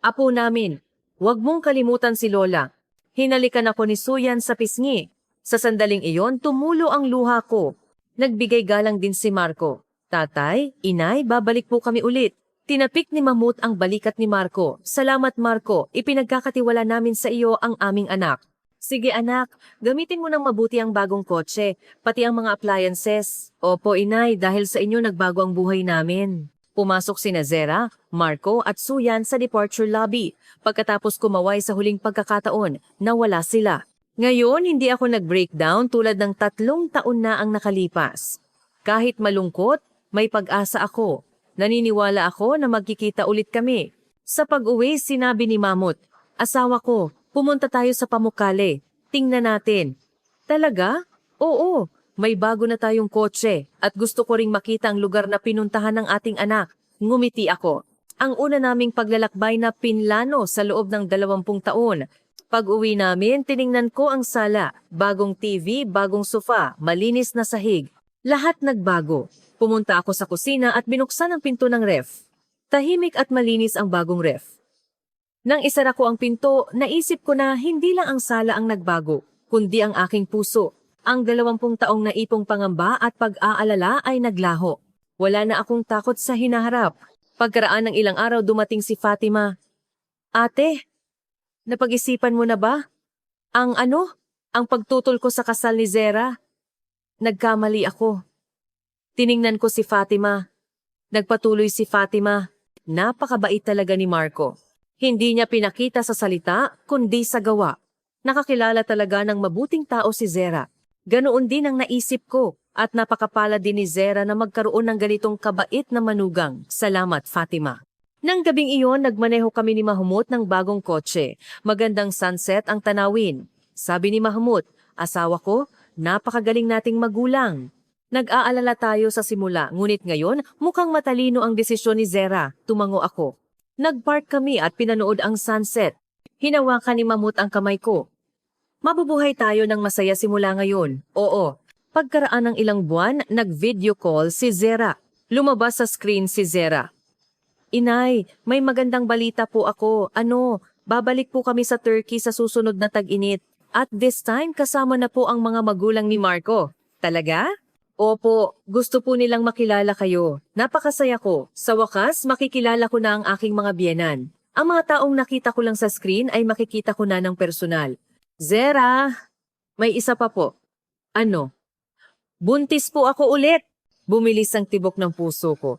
Apo namin, huwag mong kalimutan si Lola. Hinalikan ako ni Suyan sa pisngi. Sa sandaling iyon, tumulo ang luha ko. Nagbigay galang din si Marco. Tatay, inay, babalik po kami ulit. Tinapik ni Mamut ang balikat ni Marco. Salamat Marco, ipinagkakatiwala namin sa iyo ang aming anak. Sige anak, gamitin mo ng mabuti ang bagong kotse, pati ang mga appliances. Opo inay, dahil sa inyo nagbago ang buhay namin. Pumasok sina Zera, Marco at Suyan sa departure lobby. Pagkatapos kumaway sa huling pagkakataon, nawala sila. Ngayon, hindi ako nag-breakdown tulad ng 3 taon na ang nakalipas. Kahit malungkot, may pag-asa ako. Naniniwala ako na magkikita ulit kami. Sa pag-uwi, sinabi ni Mamut, asawa ko, pumunta tayo sa Pamukkale. Tingnan natin. Talaga? Oo, may bago na tayong kotse at gusto ko ring makita ang lugar na pinuntahan ng ating anak. Ngumiti ako. Ang una naming paglalakbay na pinlano sa loob ng 20 taon. Pag-uwi namin, tiningnan ko ang sala. Bagong TV, bagong sofa, malinis na sahig. Lahat nagbago. Pumunta ako sa kusina at binuksan ang pinto ng ref. Tahimik at malinis ang bagong ref. Nang isara ko ang pinto, naisip ko na hindi lang ang sala ang nagbago, kundi ang aking puso. Ang 20 taong naipong pangamba at pag-aalala ay naglaho. Wala na akong takot sa hinaharap. Pagkaraan ng ilang araw dumating si Fatima. Ate, napag-isipan mo na ba? Ang pagtutol ko sa kasal ni Zera. Nagkamali ako. Tiningnan ko si Fatima. Nagpatuloy si Fatima. Napakabait talaga ni Marco. Hindi niya pinakita sa salita, kundi sa gawa. Nakakilala talaga ng mabuting tao si Zera. Ganoon din ang naisip ko at napakapala din ni Zera na magkaroon ng ganitong kabait na manugang. Salamat, Fatima. Nang gabing iyon, nagmaneho kami ni Mahmut ng bagong kotse. Magandang sunset ang tanawin. Sabi ni Mahmut, asawa ko, napakagaling nating magulang. Nag-aalala tayo sa simula, ngunit ngayon mukhang matalino ang desisyon ni Zera. Tumango ako. Nag-park kami at pinanood ang sunset. Hinawakan ni Mamut ang kamay ko. Mabubuhay tayo ng masaya simula ngayon. Oo. Pagkaraan ng ilang buwan, nag-video call si Zera. Lumabas sa screen si Zera. Inay, may magandang balita po ako. Babalik po kami sa Turkey sa susunod na tag-init. At this time, kasama na po ang mga magulang ni Marco. Talaga? Opo, gusto po nilang makilala kayo. Napakasaya ko. Sa wakas, makikilala ko na ang aking mga biyenan. Ang mga taong nakita ko lang sa screen ay makikita ko na ng personal. Zera, may isa pa po. Buntis po ako ulit. Bumilis ang tibok ng puso ko.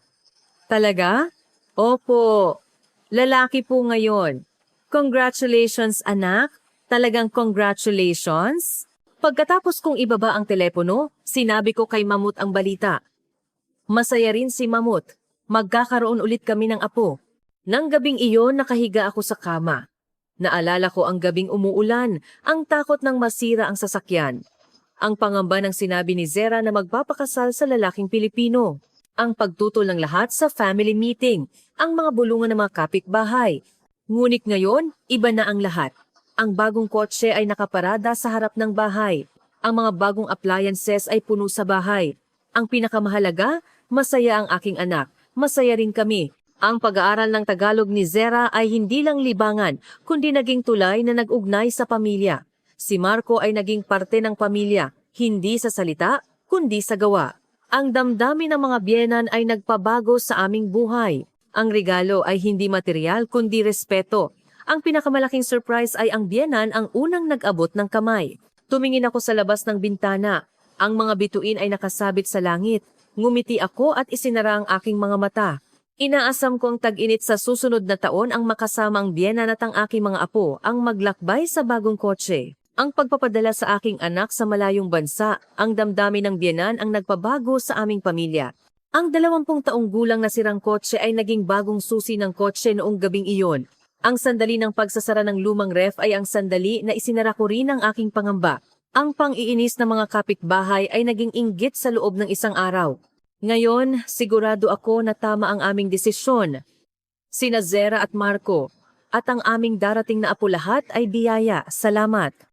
Talaga? Opo, lalaki po ngayon. Congratulations anak. Talagang congratulations. Pagkatapos kong ibaba ang telepono, sinabi ko kay Mamut ang balita. Masaya rin si Mamut. Magkakaroon ulit kami ng apo. Nang gabing iyon, nakahiga ako sa kama. Naalala ko ang gabing umuulan, ang takot ng masira ang sasakyan. Ang pangamba ng sinabi ni Zera na magpapakasal sa lalaking Pilipino. Ang pagtutol ng lahat sa family meeting, ang mga bulungan ng mga kapitbahay. Ngunit ngayon, iba na ang lahat. Ang bagong kotse ay nakaparada sa harap ng bahay. Ang mga bagong appliances ay puno sa bahay. Ang pinakamahalaga, masaya ang aking anak. Masaya rin kami. Ang pag-aaral ng Tagalog ni Zera ay hindi lang libangan, kundi naging tulay na nag-ugnay sa pamilya. Si Marco ay naging parte ng pamilya, hindi sa salita, kundi sa gawa. Ang damdamin ng mga biyenan ay nagpabago sa aming buhay. Ang regalo ay hindi material, kundi respeto. Ang pinakamalaking surprise ay ang biyenan ang unang nag-abot ng kamay. Tumingin ako sa labas ng bintana. Ang mga bituin ay nakasabit sa langit. Ngumiti ako at isinara ang aking mga mata. Inaasam kong tag-init sa susunod na taon ang makasama ang biyenan at ang aking mga apo ang maglakbay sa bagong kotse. Ang pagpapadala sa aking anak sa malayong bansa, ang damdamin ng biyenan ang nagpabago sa aming pamilya. Ang 20 taong gulang na sirang kotse ay naging bagong susi ng kotse noong gabing iyon. Ang sandali ng pagsasara ng lumang ref ay ang sandali na isinara ko rin ang aking pangamba. Ang pang-iinis ng mga kapitbahay ay naging inggit sa loob ng isang araw. Ngayon, sigurado ako na tama ang aming desisyon. Sina Zera at Marco, at ang aming darating na apo lahat ay biyaya. Salamat.